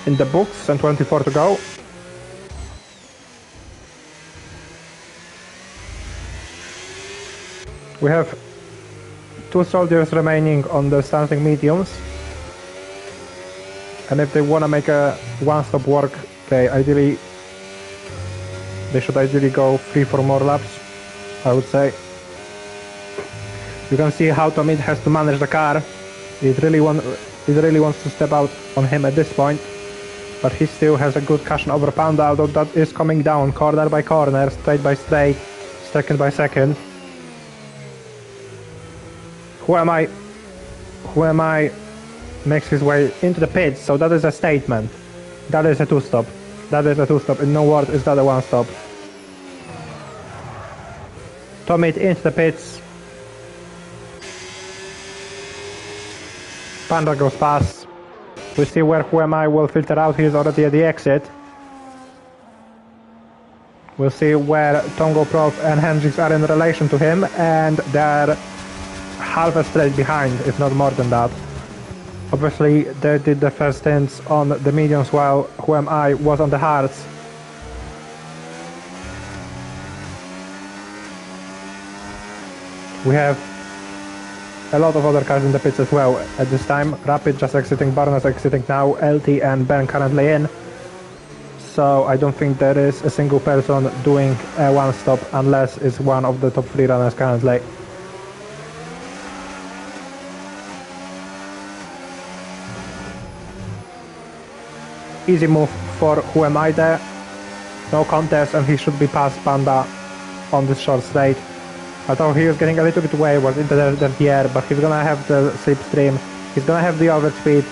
the books and 24 to go. We have 2 soldiers remaining on the starting mediums, and if they want to make a one-stop work, they should ideally go 3-4 more laps, I would say. You can see how Tomit has to manage the car. It really wants to step out on him at this point, but he still has a good cushion over Panda, although that is coming down corner by corner, straight by straight, second by second. Who am I makes his way into the pits, so that is a statement. That is a 2-stop. That is a 2-stop. In no word is that a 1-stop. Tomit into the pits. Panda goes past. We see where Who Am I will filter out. He is already at the exit. We'll see where Tom Goprof and Hendricks are in relation to him, and they're half a straight behind, if not more than that. Obviously, they did the first stints on the mediums while Who Am I was on the hards. We have a lot of other cars in the pits as well at this time. Rapid just exiting, Barnes exiting now, LT and Ben currently in. So I don't think there is a single person doing a 1-stop unless it's one of the top 3 runners currently. Easy move for Who Am I there. No contest, and he should be past Panda on this short straight. I thought he was getting a little bit wayward into the air, but he's gonna have the slipstream, he's gonna have the overspeed,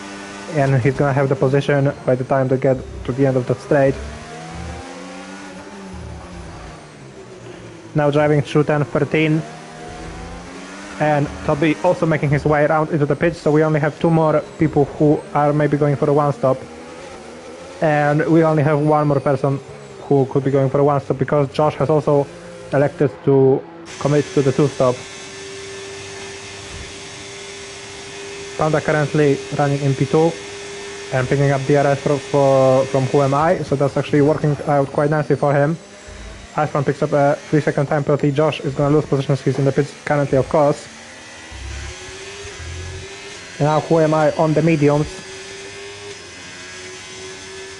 and he's gonna have the position by the time they get to the end of that straight. Now driving through 10-13. And Toby also making his way around into the pits, so we only have 2 more people who are maybe going for a 1-stop. And we only have 1 more person who could be going for a 1-stop because Josh has also elected to commit to the 2-stop. Panda currently running in P2 and picking up DRS from Who Am I, so that's actually working out quite nicely for him. Iceman picks up a 3-second time penalty. Josh is going to lose positions, he's in the pits currently, of course. And now Who Am I on the mediums.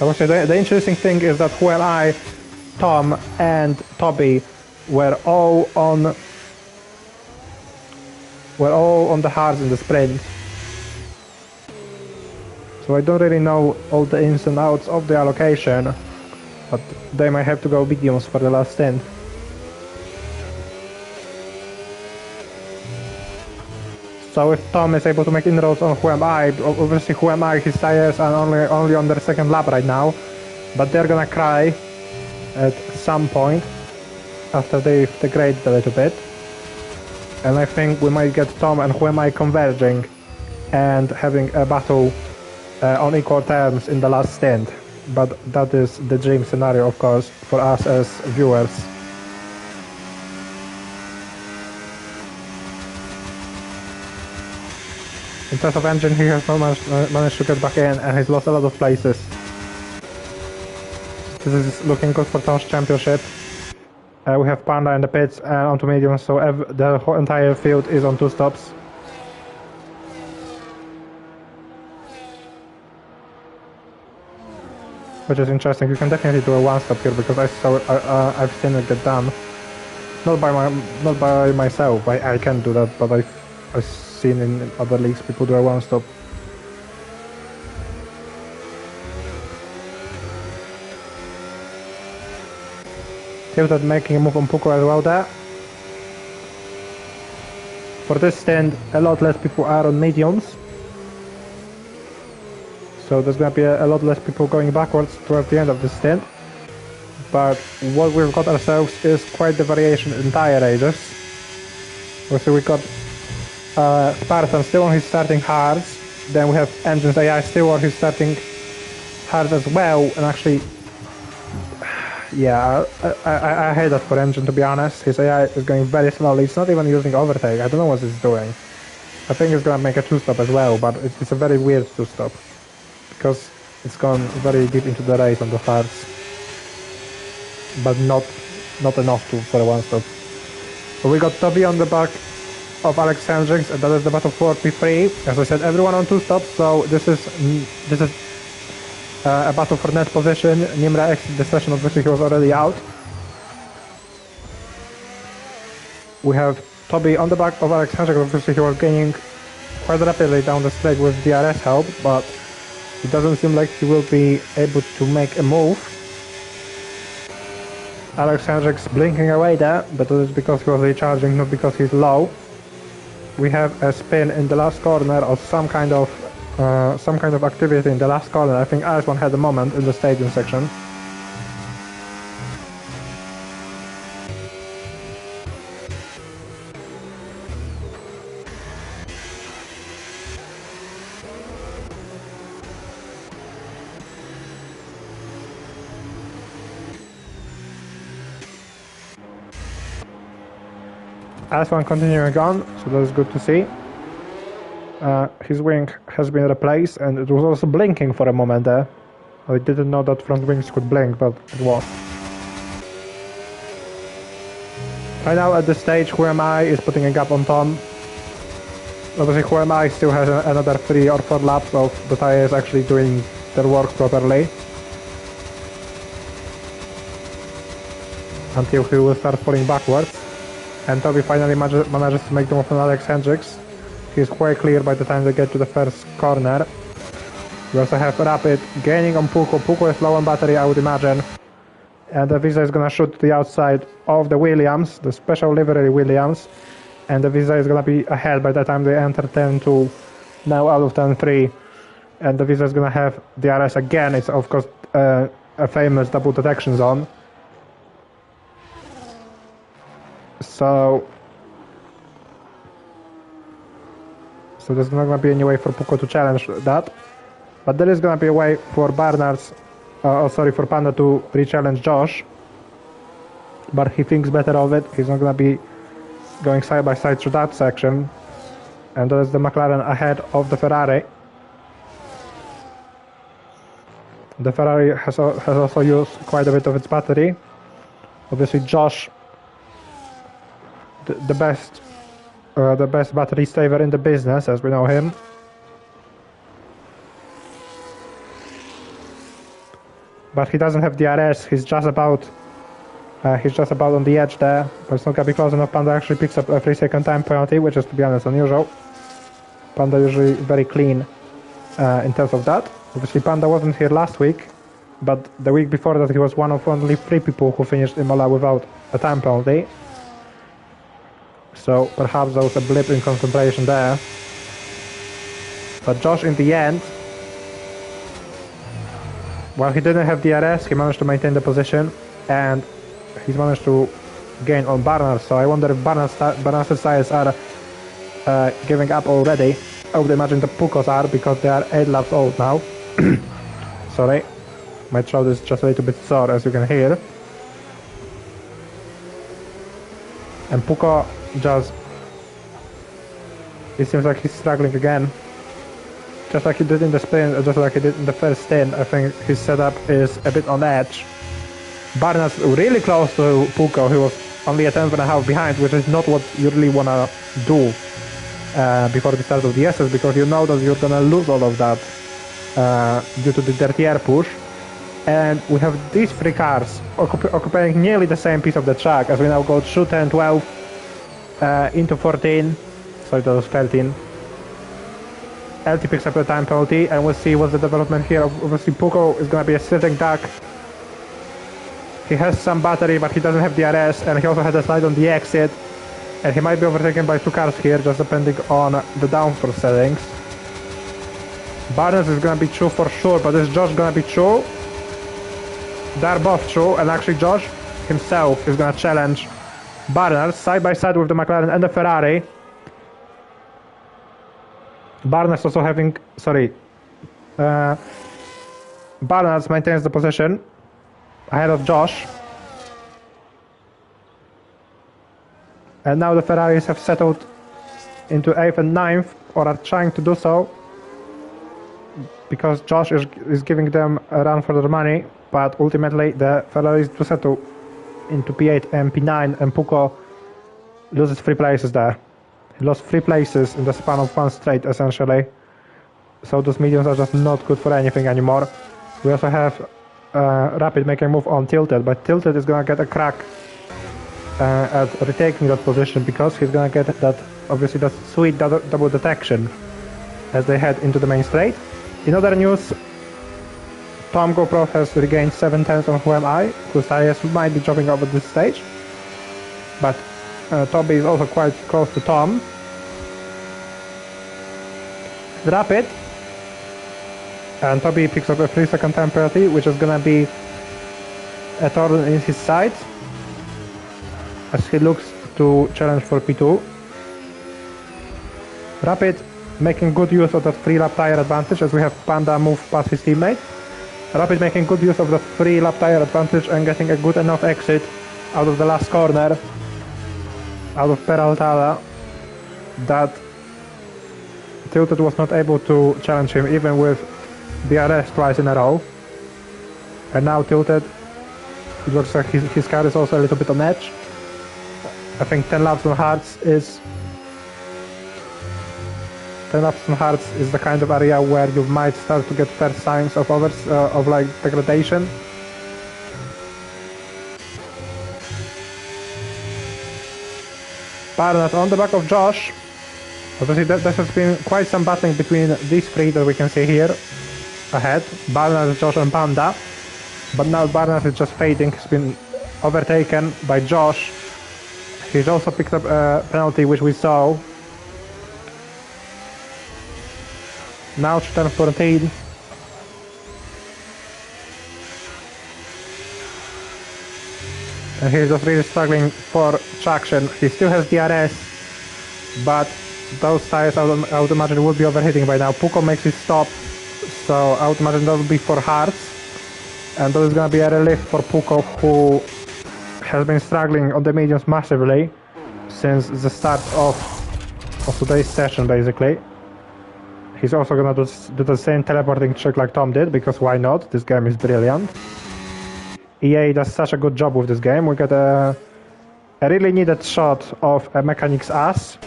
I would say the interesting thing is that Who Am I, Tom and Toby were all on we're all on the hards in the sprint. So I don't really know all the ins and outs of the allocation, but they might have to go mediums for the last stint. So if Tom is able to make inroads on Who Am I, obviously Who Am I, his tires are only on their second lap right now, but they're gonna cry at some point after they've degraded a little bit. And I think we might get Tom and Who Am I converging and having a battle on equal terms in the last stint. But that is the dream scenario, of course, for us as viewers. In terms of engine, he has not managed to get back in, and he's lost a lot of places. This is looking good for Tom's championship. We have Panda in the pits and onto medium, so the whole entire field is on 2 stops. Which is interesting. You can definitely do a 1-stop here because I've seen it get done. Not by myself. I can do that, but I've seen in other leagues people do a 1-stop. Tilted making a move on Puko as well there. For this stint, a lot less people are on mediums. So there's going to be a lot less people going backwards towards the end of this stint. But what we've got ourselves is quite the variation in tire ages. So we got Spartan still on his starting hards. Then we have Engines AI still on his starting hards as well. And actually, yeah, I hate that for Engine, to be honest. His AI is going very slowly. It's not even using overtake. I don't know what it's doing. I think it's going to make a 2-stop as well, but it's a very weird 2-stop. Because it's gone very deep into the race on the hards, but not enough for a 1-stop. So we got Toby on the back of Alex Hendricks, and that is the battle for P3. As I said, everyone on 2 stops, so this is a battle for net position. Nimra exited the session, obviously he was already out. We have Toby on the back of Alex Hendricks, obviously he was gaining quite rapidly down the straight with DRS help, but it doesn't seem like he will be able to make a move. Alex Hendricks blinking away there, but that is because he was recharging, not because he's low. We have a spin in the last corner or some kind of activity in the last corner. I think Ice1 had a moment in the stadium section. Ice1 continuing on, so that's good to see. His wing has been replaced, and it was also blinking for a moment there. I didn't know that front wings could blink, but it was. Right now at this stage, Who Am I is putting a gap on Tom. Obviously Who Am I still has another 3 or 4 laps of the tires actually doing their work properly. Until he will start falling backwards. And Toby finally manages to make the move on Alex Hendricks. He's quite clear by the time they get to the first corner. We also have Rapid gaining on Puko. Puko is low on battery, I would imagine. And the Visa is gonna shoot to the outside of the Williams, the special livery Williams. And the Visa is gonna be ahead by the time they enter turn 2, now out of turn 3. And the Visa is gonna have DRS again. It's of course a famous double detection zone. So there's not going to be any way for Puko to challenge that. But there is going to be a way for for Panda to re-challenge Josh. But he thinks better of it. He's not going to be going side by side through that section. And that is the McLaren ahead of the Ferrari. The Ferrari has also used quite a bit of its battery. Obviously Josh, the best battery saver in the business, as we know him. But he doesn't have DRS. He's just about He's just about on the edge there, but it's not gonna be close enough. Panda actually picks up a 3-second time penalty, which is, to be honest, unusual. Panda usually very clean in terms of that. Obviously, Panda wasn't here last week, but the week before that he was one of only 3 people who finished Imola without a time penalty. So perhaps there was a blip in concentration there. But Josh, in the end, while he didn't have DRS, he managed to maintain the position, and he's managed to gain on Barnard. So I wonder if Barnard's tires are giving up already. I would imagine the Pucos are, because they are 8 laps old now. Sorry, my throat is just a little bit sore, as you can hear. And Puco just... it seems like he's struggling again. Just like he did in the sprint, just like he did in the first stint. I think his setup is a bit on edge. Barnard's really close to Puco. He was only a tenth and a half behind, which is not what you really want to do before the start of the SS, because you know that you're going to lose all of that due to the dirty air push. And we have these 3 cars occupying nearly the same piece of the track as we now go through 10, 12 into 14. Sorry, that was 13. LT picks up the time penalty, and we'll see what's the development here. Obviously, Puco is going to be a sitting duck. He has some battery, but he doesn't have DRS, and he also had a slide on the exit. And he might be overtaken by 2 cars here, just depending on the downforce settings. Barnes is going to be true for sure, but is Josh going to be true? They're both true, and actually Josh himself is going to challenge Barnes side by side with the McLaren and the Ferrari. Barnes also having... sorry. Barnes maintains the position ahead of Josh. And now the Ferraris have settled into 8th and 9th, or are trying to do so, because Josh is giving them a run for their money, but ultimately the Ferraris do settle into P8 and P9, and Puco loses 3 places there. He lost 3 places in the span of 1 straight, essentially. So those mediums are just not good for anything anymore. We also have Rapid making a move on Tilted, but Tilted is gonna get a crack at retaking that position, because he's gonna get that, obviously, that sweet double detection as they head into the main straight. In other news, Tom GoPro has regained 7 tenths on Who Am I, whose tires might be dropping off at this stage. But Toby is also quite close to Tom. Rapid, and Toby picks up a 3-second time penalty, which is gonna be a thorn in his side as he looks to challenge for P2. Rapid making good use of that 3-lap tire advantage as we have Panda move past his teammate. Rapid making good use of the 3-lap tire advantage and getting a good enough exit out of the last corner, out of Peraltada, that Tilted was not able to challenge him even with DRS twice in a row. And now Tilted, it looks like his car is also a little bit on edge. I think 10 laps on hards is... 10 laps on hards is the kind of area where you might start to get first signs of like degradation. Barnett on the back of Josh. Obviously there has been quite some battling between these 3 that we can see here ahead. Barnett, Josh and Panda. But now Barnett is just fading. He's been overtaken by Josh. He's also picked up a penalty, which we saw. Now to turn 14. And he's just really struggling for traction. He still has DRS, but those tires I would imagine would be overheating by now. Puco makes his stop, so I would imagine that would be for hards. And that is going to be a relief for Puco, who has been struggling on the mediums massively since the start of today's session, basically. He's also going to do the same teleporting trick like Tom did, because why not? This game is brilliant. EA does such a good job with this game. We get a really needed shot of a mechanic's ass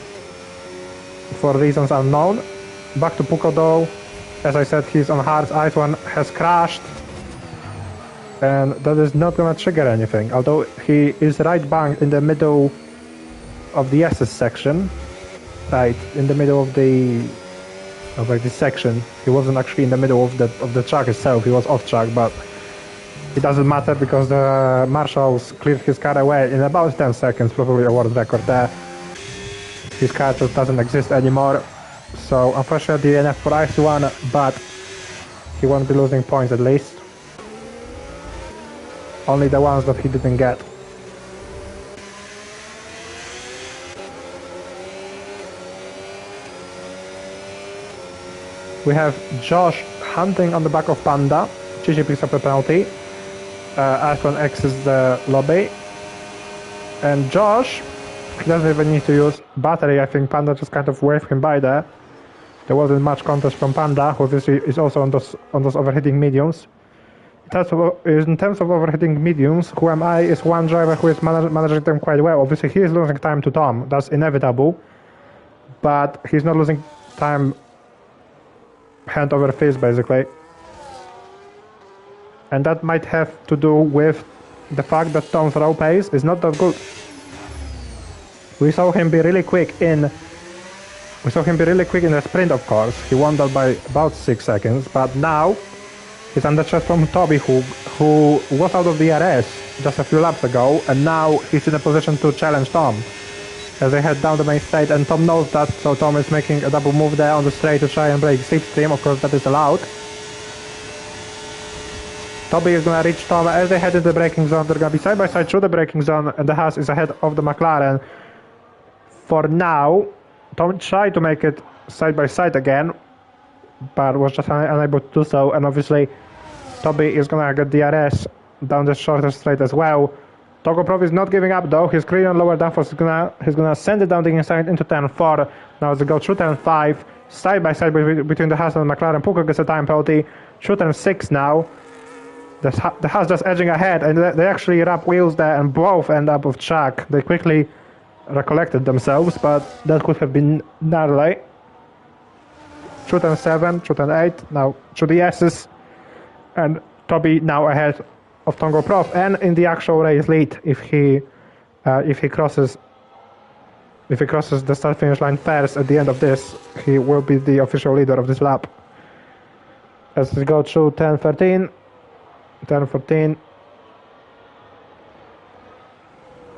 for reasons unknown. Back to Puco though. As I said, he's on hards. Ice1 has crashed. and that is not gonna trigger anything, although he is right bang in the middle of the SS section, right in the middle of this section. He wasn't actually in the middle of the track itself, he was off track, but it doesn't matter because the marshals cleared his car away in about 10 seconds, probably a world record there. His car just doesn't exist anymore, so unfortunately DNF for IC1, but he won't be losing points at least. Only the ones that he didn't get. We have Josh hunting on the back of Panda. GG picks up a penalty. Ashton exits the lobby. And Josh, he doesn't even need to use battery. I think Panda just kind of waved him by there. There wasn't much contest from Panda, who obviously is also on those overheating mediums. In terms of overheating mediums, Who Am I is one driver who is managing them quite well. Obviously he is losing time to Tom, that's inevitable. But he's not losing time hand over fist basically. And that might have to do with the fact that Tom's raw pace is not that good. We saw him be really quick in the sprint, of course. He won that by about 6 seconds, but now he's under threat from Toby, who was out of the RS just a few laps ago, and now he's in a position to challenge Tom as they head down the main straight, and Tom knows that, so Tom is making a double move there on the straight to try and break slipstream. Of course that is allowed. Toby is gonna reach Tom as they head into the braking zone. They're gonna be side by side through the braking zone, and the Haas is ahead of the McLaren. For now, Tom tried to make it side by side again, but was just unable to do so, and obviously Toby is gonna get DRS down the shorter straight as well. Togo Prof is not giving up though. He's green on lower downforce. He's gonna send it down the inside into turn 4. Now they go through turn 5, side by side between the Haas and the McLaren. Puka gets a time penalty. Through turn 6 now. The Haas just edging ahead, and they actually wrap wheels there, and both end up off track. They quickly recollected themselves, but that could have been gnarly. Through turn 7, through turn 8, now through the S's, and Toby now ahead of Tongo Prof, and in the actual race lead if he crosses the start finish line first at the end of this. He will be the official leader of this lap. As we go through turn 13, turn 14,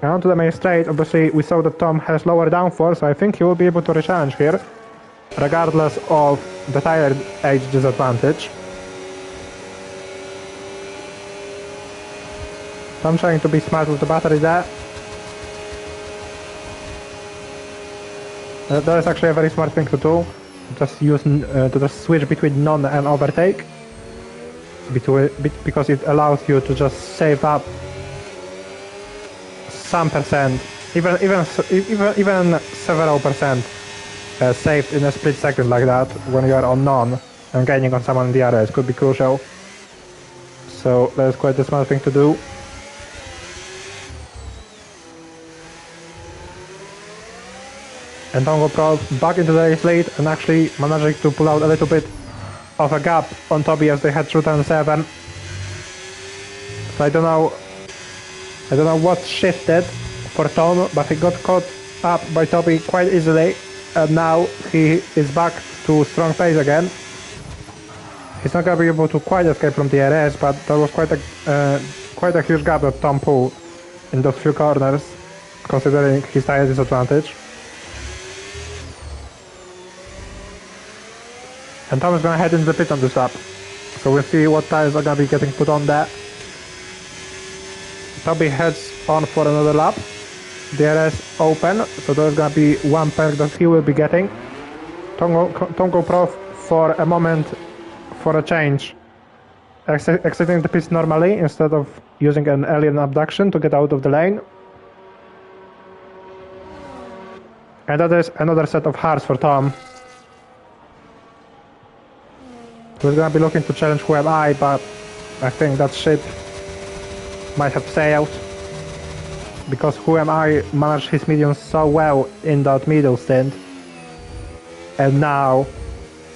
and onto the main straight. Obviously we saw that Tom has lower downforce, so I think he will be able to re-challenge here regardless of the tire age disadvantage. I'm trying to be smart with the battery there. That is actually a very smart thing to do. Just switch between non and overtake, because it allows you to just save up some percent, even several percent saved in a split second like that when you are on non and gaining on someone in the RS could be crucial. So that is quite a smart thing to do. And Tongo Pro back into the race lead and actually managing to pull out a little bit of a gap on Toby as they head through turn 7. So I don't know what shifted for Tom, but he got caught up by Toby quite easily, and now he is back to strong pace again. He's not gonna be able to quite escape from the RS, but that was quite a huge gap that Tom pulled in those few corners, considering his tire disadvantage. And Tom is gonna head into the pit on this lap, so we'll see what tires are gonna be getting put on there. Toby heads on for another lap. DRS open, so there's gonna be one perk that he will be getting. Tongo Prof for a moment, for a change, exiting the pits normally instead of using an alien abduction to get out of the lane. And that is another set of hearts for Tom. We're gonna be looking to challenge Who Am I, but I think that ship might have sailed, because Who Am I managed his mediums so well in that middle stint, and now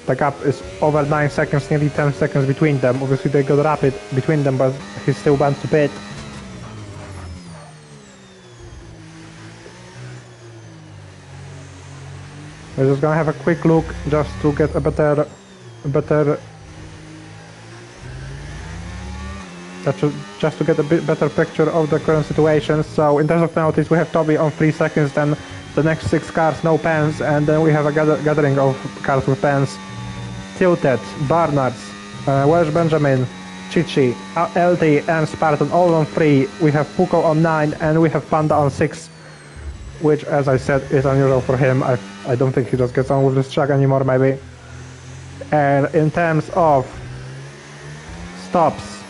The gap is over 9 seconds, nearly 10 seconds between them. Obviously they got rapid between them, but he still went to pit. We're just gonna have a quick look just to get a better just to get a bit better picture of the current situation. So in terms of penalties, we have Toby on 3 seconds, then the next 6 cars no pens, and then we have a gathering of cars with pens. Tilted, Barnards, Welsh Benjamin, Chichi, LT and Spartan all on 3. We have Puko on 9 and we have Panda on 6, which, as I said, is unusual for him. I don't think he just gets on with this track anymore, maybe. And in terms of stops,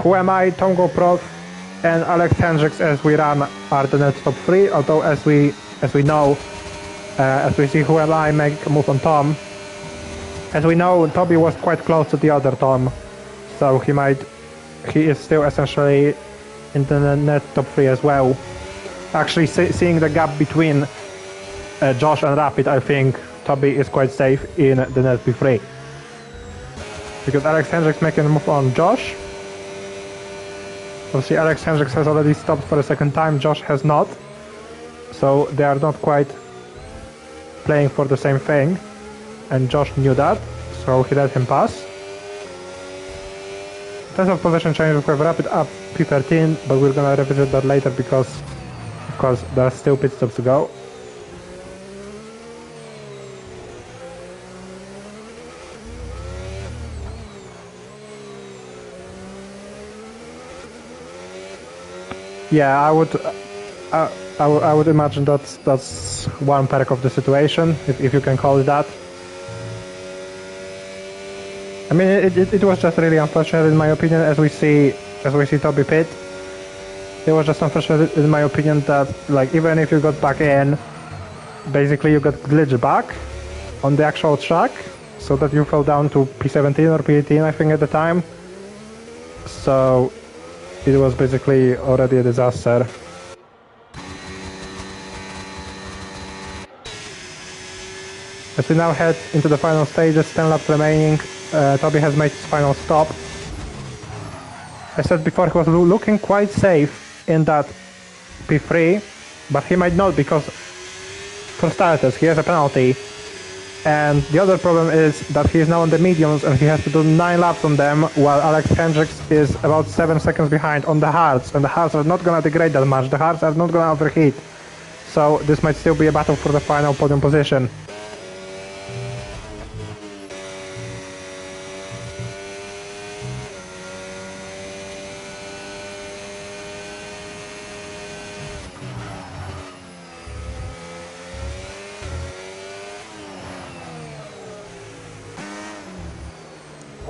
Who Am I, Tom GoPro and Alex Hendricks as we run are the net top 3, although as we know, as we see Who Am I make a move on Tom, as we know, Toby was quite close to the other Tom, so he is still essentially in the net top 3 as well. Actually, seeing the gap between Josh and Rapid, I think Toby is quite safe in the net P3. Because Alex Hendricks making a move on Josh. Obviously Alex Hendricks has already stopped for a second time, Josh has not. So they are not quite playing for the same thing. And Josh knew that, so he let him pass. In terms of position change, we have Rapid up P13, but we're gonna revisit that later because, of course, there are still pit stops to go. Yeah, I would imagine that's one perk of the situation, if you can call it that. I mean, it was just really unfortunate in my opinion, as we see Toby pit. It was just unfortunate in my opinion that, like, even if you got back in, basically you got glitched back on the actual track, so that you fell down to P17 or P18 I think at the time. So it was basically already a disaster. As we now head into the final stages, 10 laps remaining, Toby has made his final stop. I said before he was looking quite safe in that P3, but he might not because, for starters, he has a penalty. And the other problem is that he is now on the mediums and he has to do 9 laps on them, while Alex Hendricks is about 7 seconds behind on the hards, and the hards are not gonna degrade that much, the hards are not gonna overheat. So this might still be a battle for the final podium position.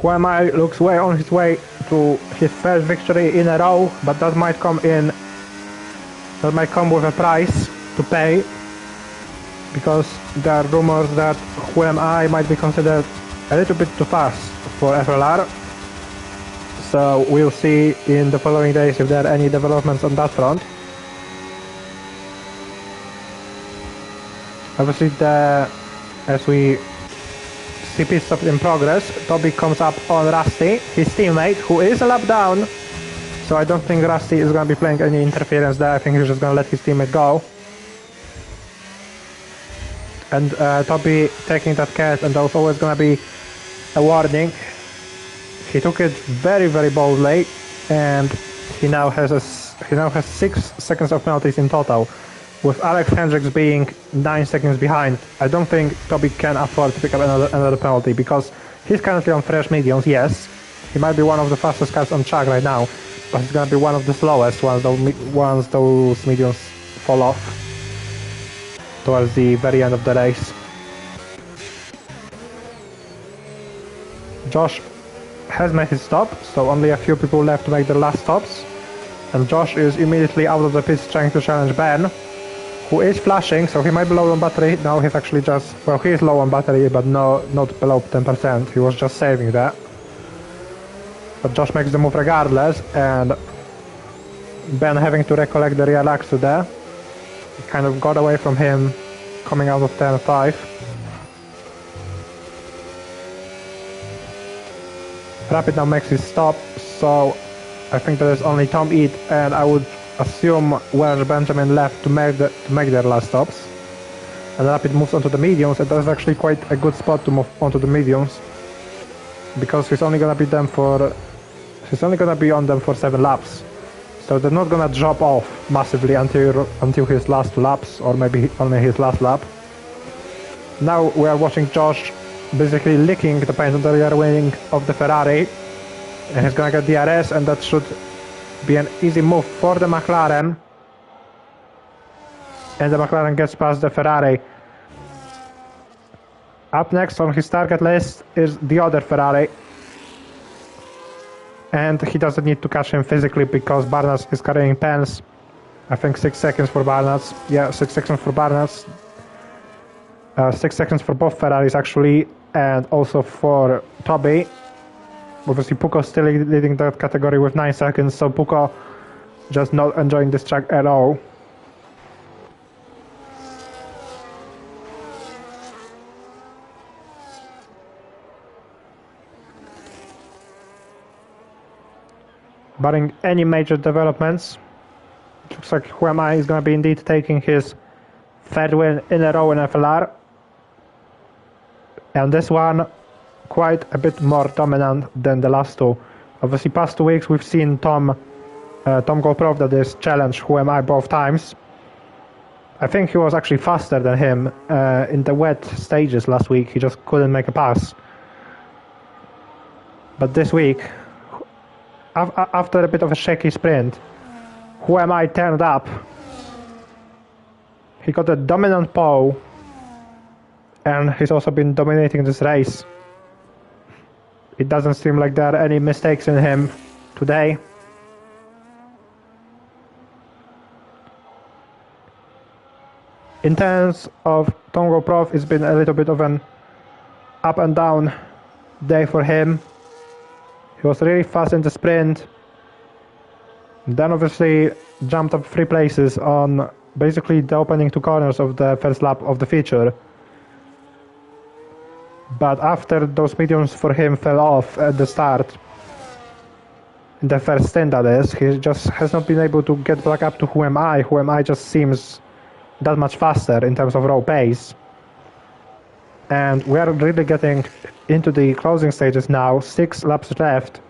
Who Am I looks on his way to his first victory in a row, but that might come with a price to pay, because there are rumors that Who Am I might be considered a little bit too fast for FLR. So we'll see in the following days if there are any developments on that front. Obviously, as we see pit stop in progress, Toby comes up on Rusty, his teammate, who is a lap down. So I don't think Rusty is going to be playing any interference there. I think he's just going to let his teammate go. And Toby taking that cat, and that was always going to be a warning. He took it very, very boldly, and he now has 6 seconds of penalties in total, with Alex Hendricks being 9 seconds behind. I don't think Toby can afford to pick up another penalty, because he's currently on fresh mediums, yes. He might be one of the fastest cars on track right now, but he's gonna be one of the slowest once those mediums fall off towards the very end of the race. Josh has made his stop, so only a few people left to make their last stops. And Josh is immediately out of the pits trying to challenge Ben, who is flashing, so he might be low on battery. No, he's actually just, well, he is low on battery, but no, not below 10%. He was just saving that. But Josh makes the move regardless, and Ben having to recollect the rear axle there. He kind of got away from him coming out of turn 5. Rapid now makes his stop, so I think there is only Tom Eat, and I would assume Welsh Benjamin left to make their last stops. And Rapid moves onto the mediums, and that's actually quite a good spot to move onto the mediums, because he's only gonna be on them for 7 laps. So they're not gonna drop off massively until his last 2 laps, or maybe only his last lap. Now we are watching Josh basically licking the paint on the rear wing of the Ferrari, and he's gonna get DRS, and that should be an easy move for the McLaren. And the McLaren gets past the Ferrari. Up next on his target list is the other Ferrari, and he doesn't need to catch him physically because Barnes is carrying pens. I think 6 seconds for Barnes. Yeah, 6 seconds for Barnes. 6 seconds for both Ferraris actually, and also for Toby. Obviously Puko still leading that category with 9 seconds, so Puko just not enjoying this track at all. Barring any major developments, it looks like Who Am I is going to be indeed taking his 3rd win in a row in FLR. And this one quite a bit more dominant than the last 2. Obviously past 2 weeks we've seen Tom GoPro that is challenge Who Am I both times. I think he was actually faster than him in the wet stages last week. He just couldn't make a pass. But this week, after a bit of a shaky sprint, Who Am I turned up. He got a dominant pole, and he's also been dominating this race. It doesn't seem like there are any mistakes in him today. In terms of Tongo Prof, it's been a little bit of an up and down day for him. He was really fast in the sprint, then obviously jumped up 3 places on basically the opening 2 corners of the first lap of the feature. But after those mediums for him fell off at the start, in the first stint that is, he just has not been able to get back up to Who Am I. Who Am I just seems that much faster in terms of raw pace. And we are really getting into the closing stages now. 6 laps left.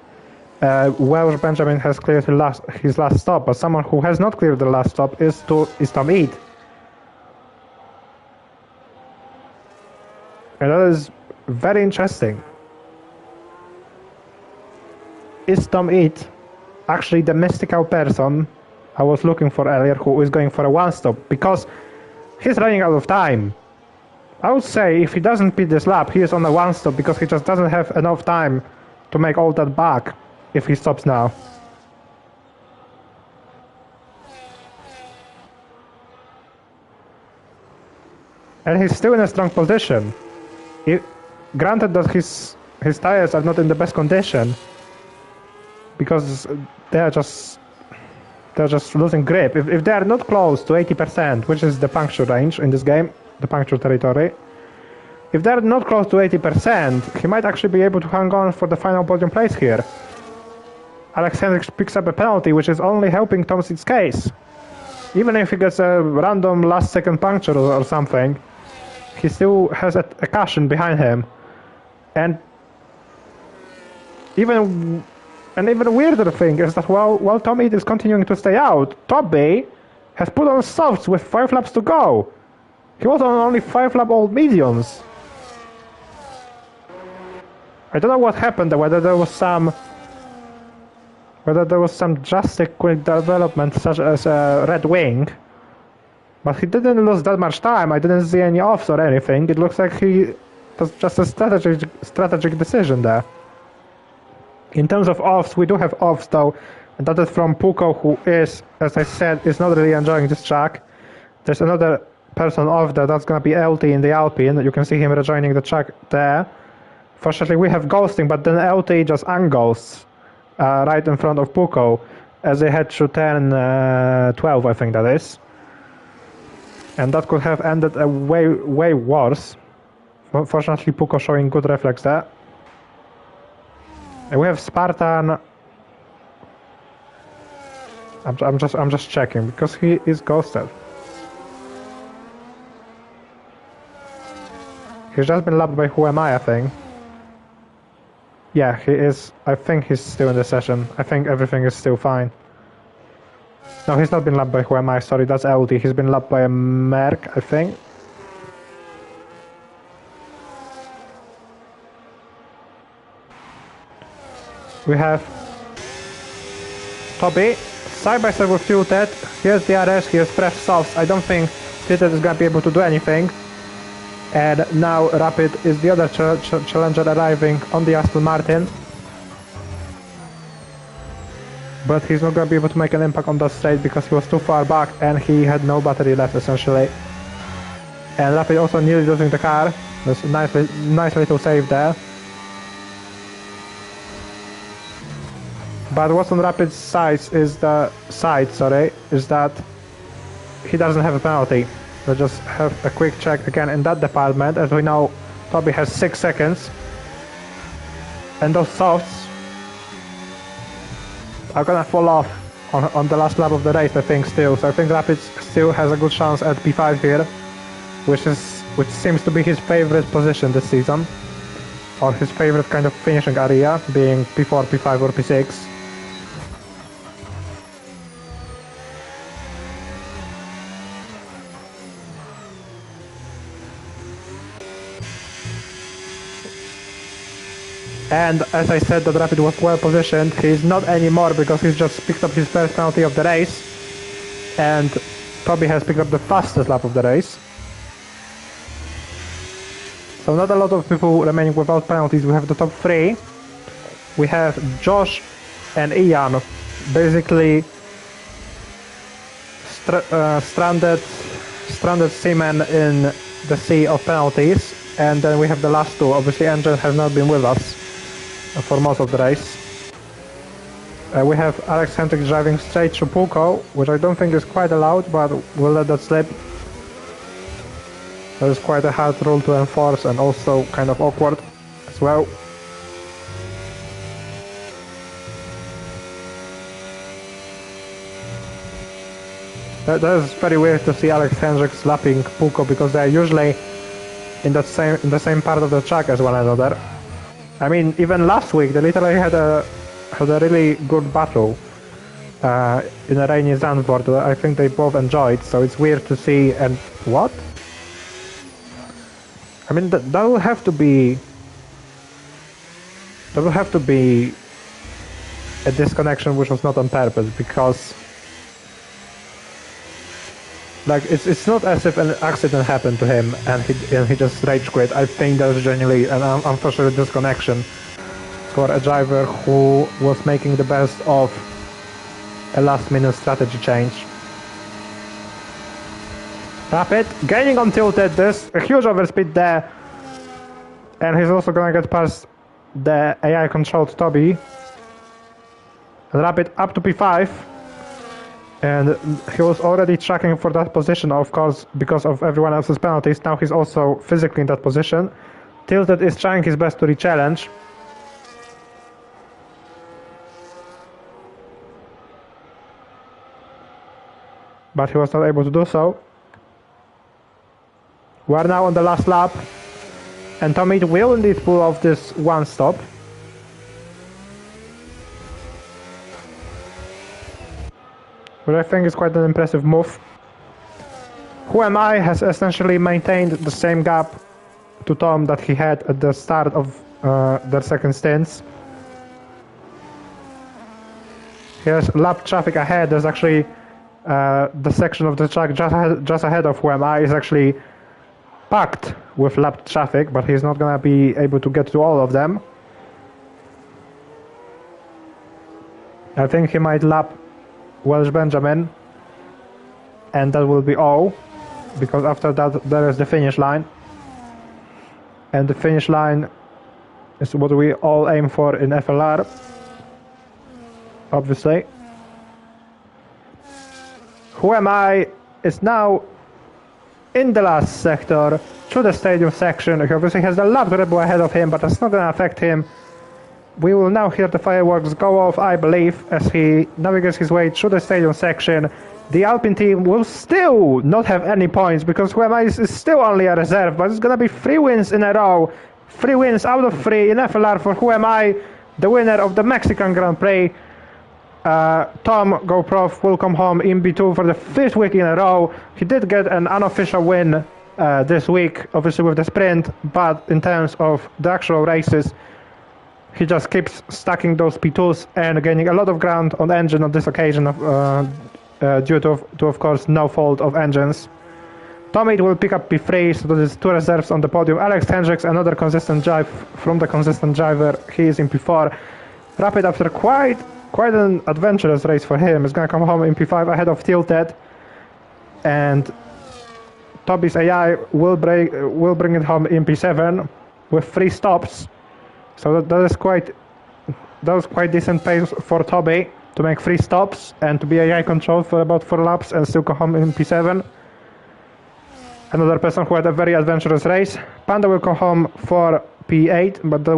Welsh Benjamin has cleared his last stop, but someone who has not cleared the last stop is Tom Eat. And that is very interesting. Is Tom Eat actually the mystical person I was looking for earlier who is going for a 1 stop? Because he's running out of time. I would say if he doesn't beat this lap, he is on a 1 stop because he just doesn't have enough time to make all that back if he stops now. And he's still in a strong position. Granted that his tires are not in the best condition because they're just losing grip. If they are not close to 80%, which is the puncture range in this game, the puncture territory, if they're not close to 80%, he might actually be able to hang on for the final podium place here. Alex Hendricks picks up a penalty, which is only helping Tom Eat's case. Even if he gets a random last second puncture or something, he still has a caution behind him. And even weirder thing is that while Tom Eat is continuing to stay out, Toby has put on softs with 5 laps to go. He was on only 5 lap old mediums. I don't know what happened there, whether there was some drastic quick development such as a red wing, but he didn't lose that much time. I didn't see any offs or anything. It looks like he was just a strategic decision there. In terms of offs, we do have offs though, and that is from Puko, who is, as I said, is not really enjoying this track. There's another person off there, that's gonna be LT in the Alpine. You can see him rejoining the track there. Fortunately, we have ghosting, but then LT just unghosts right in front of Puko as they head to turn 12, I think that is. And that could have ended way worse. Fortunately, Puko showing good reflex there. And we have Spartan. I'm just checking because he is ghosted. He's just been lapped by Who Am I think. Yeah, he is. I think he's still in the session. I think everything is still fine. No, he's not been lapped by Who Am I, sorry, that's LT. He's been lapped by a Merc, I think. We have Toby, side by side with Tilted. Here's DRS, here's Fresh Softs. I don't think Tilted is gonna be able to do anything. And now Rapid is the other challenger arriving on the Aston Martin. But he's not going to be able to make an impact on that straight because he was too far back and he had no battery left essentially. And Rapid also nearly losing the car. There's a nice little save there. But what's on Rapid's side is that he doesn't have a penalty. Let's just have a quick check again in that department. As we know, Toby has 6 seconds. And those softs are gonna fall off on the last lap of the race, I think, still. So I think Rapid still has a good chance at P5 here, which seems to be his favorite position this season, or his favorite kind of finishing area, being P4, P5 or P6. And as I said that Rapid was well positioned, he's not anymore because he's just picked up his first penalty of the race. And Toby has picked up the fastest lap of the race. So not a lot of people remaining without penalties. We have the top 3. We have Josh and Ian basically stranded seamen in the sea of penalties. And then we have the last 2. Obviously Engine has not been with us for most of the race. We have Alex Hendrick driving straight through Pulko, which I don't think is quite allowed, but we'll let that slip. That is quite a hard rule to enforce and also kind of awkward as well. That is very weird to see Alex Hendricks lapping Pulko because they're usually in the same part of the track as one another. I mean, even last week they literally had a really good battle in a rainy Zandvoort that I think they both enjoyed. So it's weird to see. And what? I mean, that will have to be a disconnection which was not on purpose, because like it's not as if an accident happened to him and he just rage quit. I think there's genuinely an unfortunate disconnection for a driver who was making the best of a last-minute strategy change. Rapid gaining on Tilted. There's a huge overspeed there, and he's also gonna get past the AI-controlled Toby. And Rapid up to P5. And he was already tracking for that position, of course, because of everyone else's penalties. Now he's also physically in that position. Tilted is trying his best to re-challenge. But he was not able to do so. We are now on the last lap. And Tommy will indeed pull off this one stop. But I think it's quite an impressive move. Who Am I has essentially maintained the same gap to Tom that he had at the start of their second stints. Here's lap traffic ahead. There's actually the section of the track just ahead of Who Am I is actually packed with lap traffic, but he's not gonna be able to get to all of them. I think he might lap Welsh Benjamin, and that will be all, because after that there is the finish line, and the finish line is what we all aim for in FLR, obviously. Who Am I is now in the last sector through the stadium section. He obviously has the lap Red Bull ahead of him, but that's not going to affect him we will now hear the fireworks go off, I believe, as he navigates his way through the stadium section. The Alpine team will still not have any points because Whoami is still only a reserve, but it's gonna be 3 wins in a row. 3 wins out of 3 in FLR for Whoami, the winner of the Mexican Grand Prix. Tom GoProf will come home in B2 for the 5th week in a row. He did get an unofficial win this week, obviously with the sprint, but in terms of the actual races, he just keeps stacking those P2s and gaining a lot of ground on the engine on this occasion, due to, of course, no fault of engines. Tommy will pick up P3, so there's 2 reserves on the podium. Alex Hendricks, another consistent drive from the consistent driver. He is in P4. Rapid, after quite an adventurous race for him, is going to come home in P5 ahead of Tilted. And Toby's AI will bring it home in P7 with 3 stops. So that was quite decent pace for Toby to make 3 stops and to be AI controlled for about 4 laps and still come home in P7. Another person who had a very adventurous race. Panda will come home for P8, but that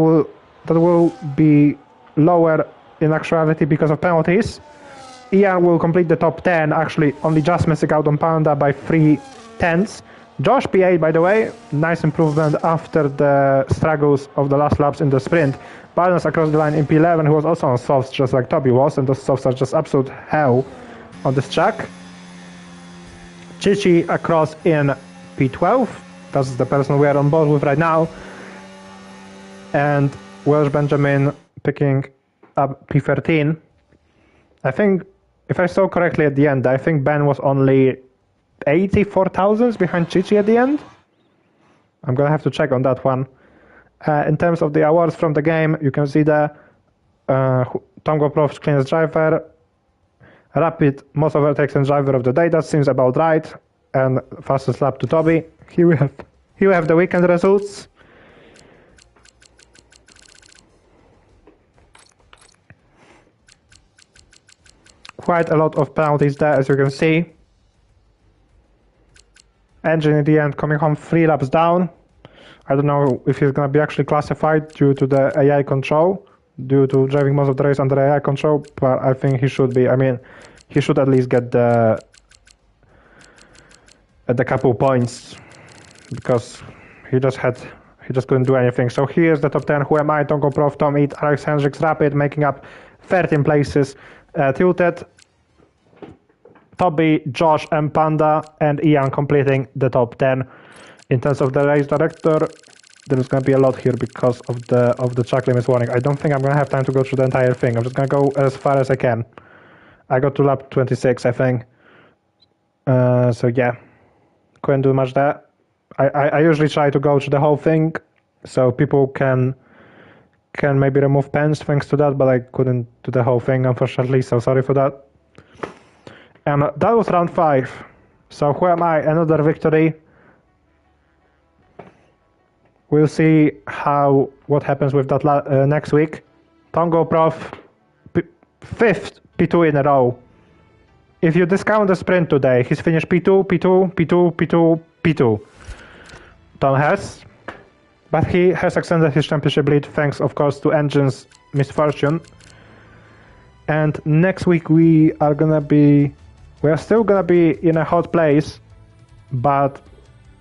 will be lower in actuality because of penalties. Ian will complete the top 10, actually only just missing out on Panda by 3/10. Josh P8, by the way, nice improvement after the struggles of the last laps in the sprint. Balance across the line in P11, who was also on softs just like Toby was, and those softs are just absolute hell on this track. Chichi across in P12, that's the person we are on board with right now. And Welsh Benjamin picking up P13. I think, if I saw correctly at the end, I think Ben was only 84 thousandths behind Chichi at the end. I'm gonna have to check on that one. In terms of the awards from the game, you can see the Tom GoPro's cleanest driver, Rapid most overtakes and driver of the day. That seems about right. And fastest lap to Toby. Here we have the weekend results. Quite a lot of penalties there, as you can see. Engine in the end coming home 3 laps down. I don't know if he's going to be actually classified due to the AI control, due to driving most of the race under AI control, but I think he should be. I mean, he should at least get the couple points because he just couldn't do anything. So here's the top 10. Whoami, Tom GoProf, Tom Eat, Alex Hendricks, Rapid, making up 13 places. Tilted, Toby, Josh, and Panda, and Ian completing the top 10. In terms of the race director, there's going to be a lot here because of the track limits warning. I don't think I'm going to have time to go through the entire thing. I'm just going to go as far as I can. I got to lap 26, I think. So yeah, couldn't do much there. I usually try to go through the whole thing so people can maybe remove pens thanks to that, but I couldn't do the whole thing, unfortunately, so sorry for that. And that was round 5. So Whoami, another victory. We'll see what happens with that next week. Tom GoProf, 5th P2 in a row. If you discount the sprint today, he's finished P2, P2, P2, P2, P2. Tom has. But he has extended his championship lead thanks, of course, to Engine's misfortune. And next week we are still gonna be in a hot place, but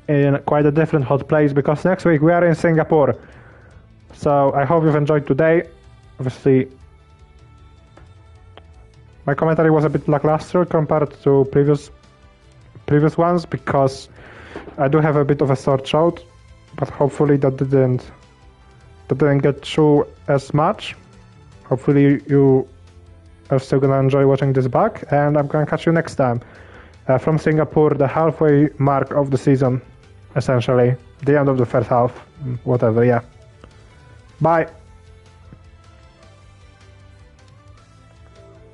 in quite a different hot place because next week we are in Singapore. So I hope you've enjoyed today. Obviously, my commentary was a bit lackluster compared to previous ones because I do have a bit of a sore throat, but hopefully that didn't get through as much. Hopefully you are still gonna enjoy watching this back, and I'm gonna catch you next time from Singapore, the halfway mark of the season, essentially the end of the first half, whatever. Yeah, bye.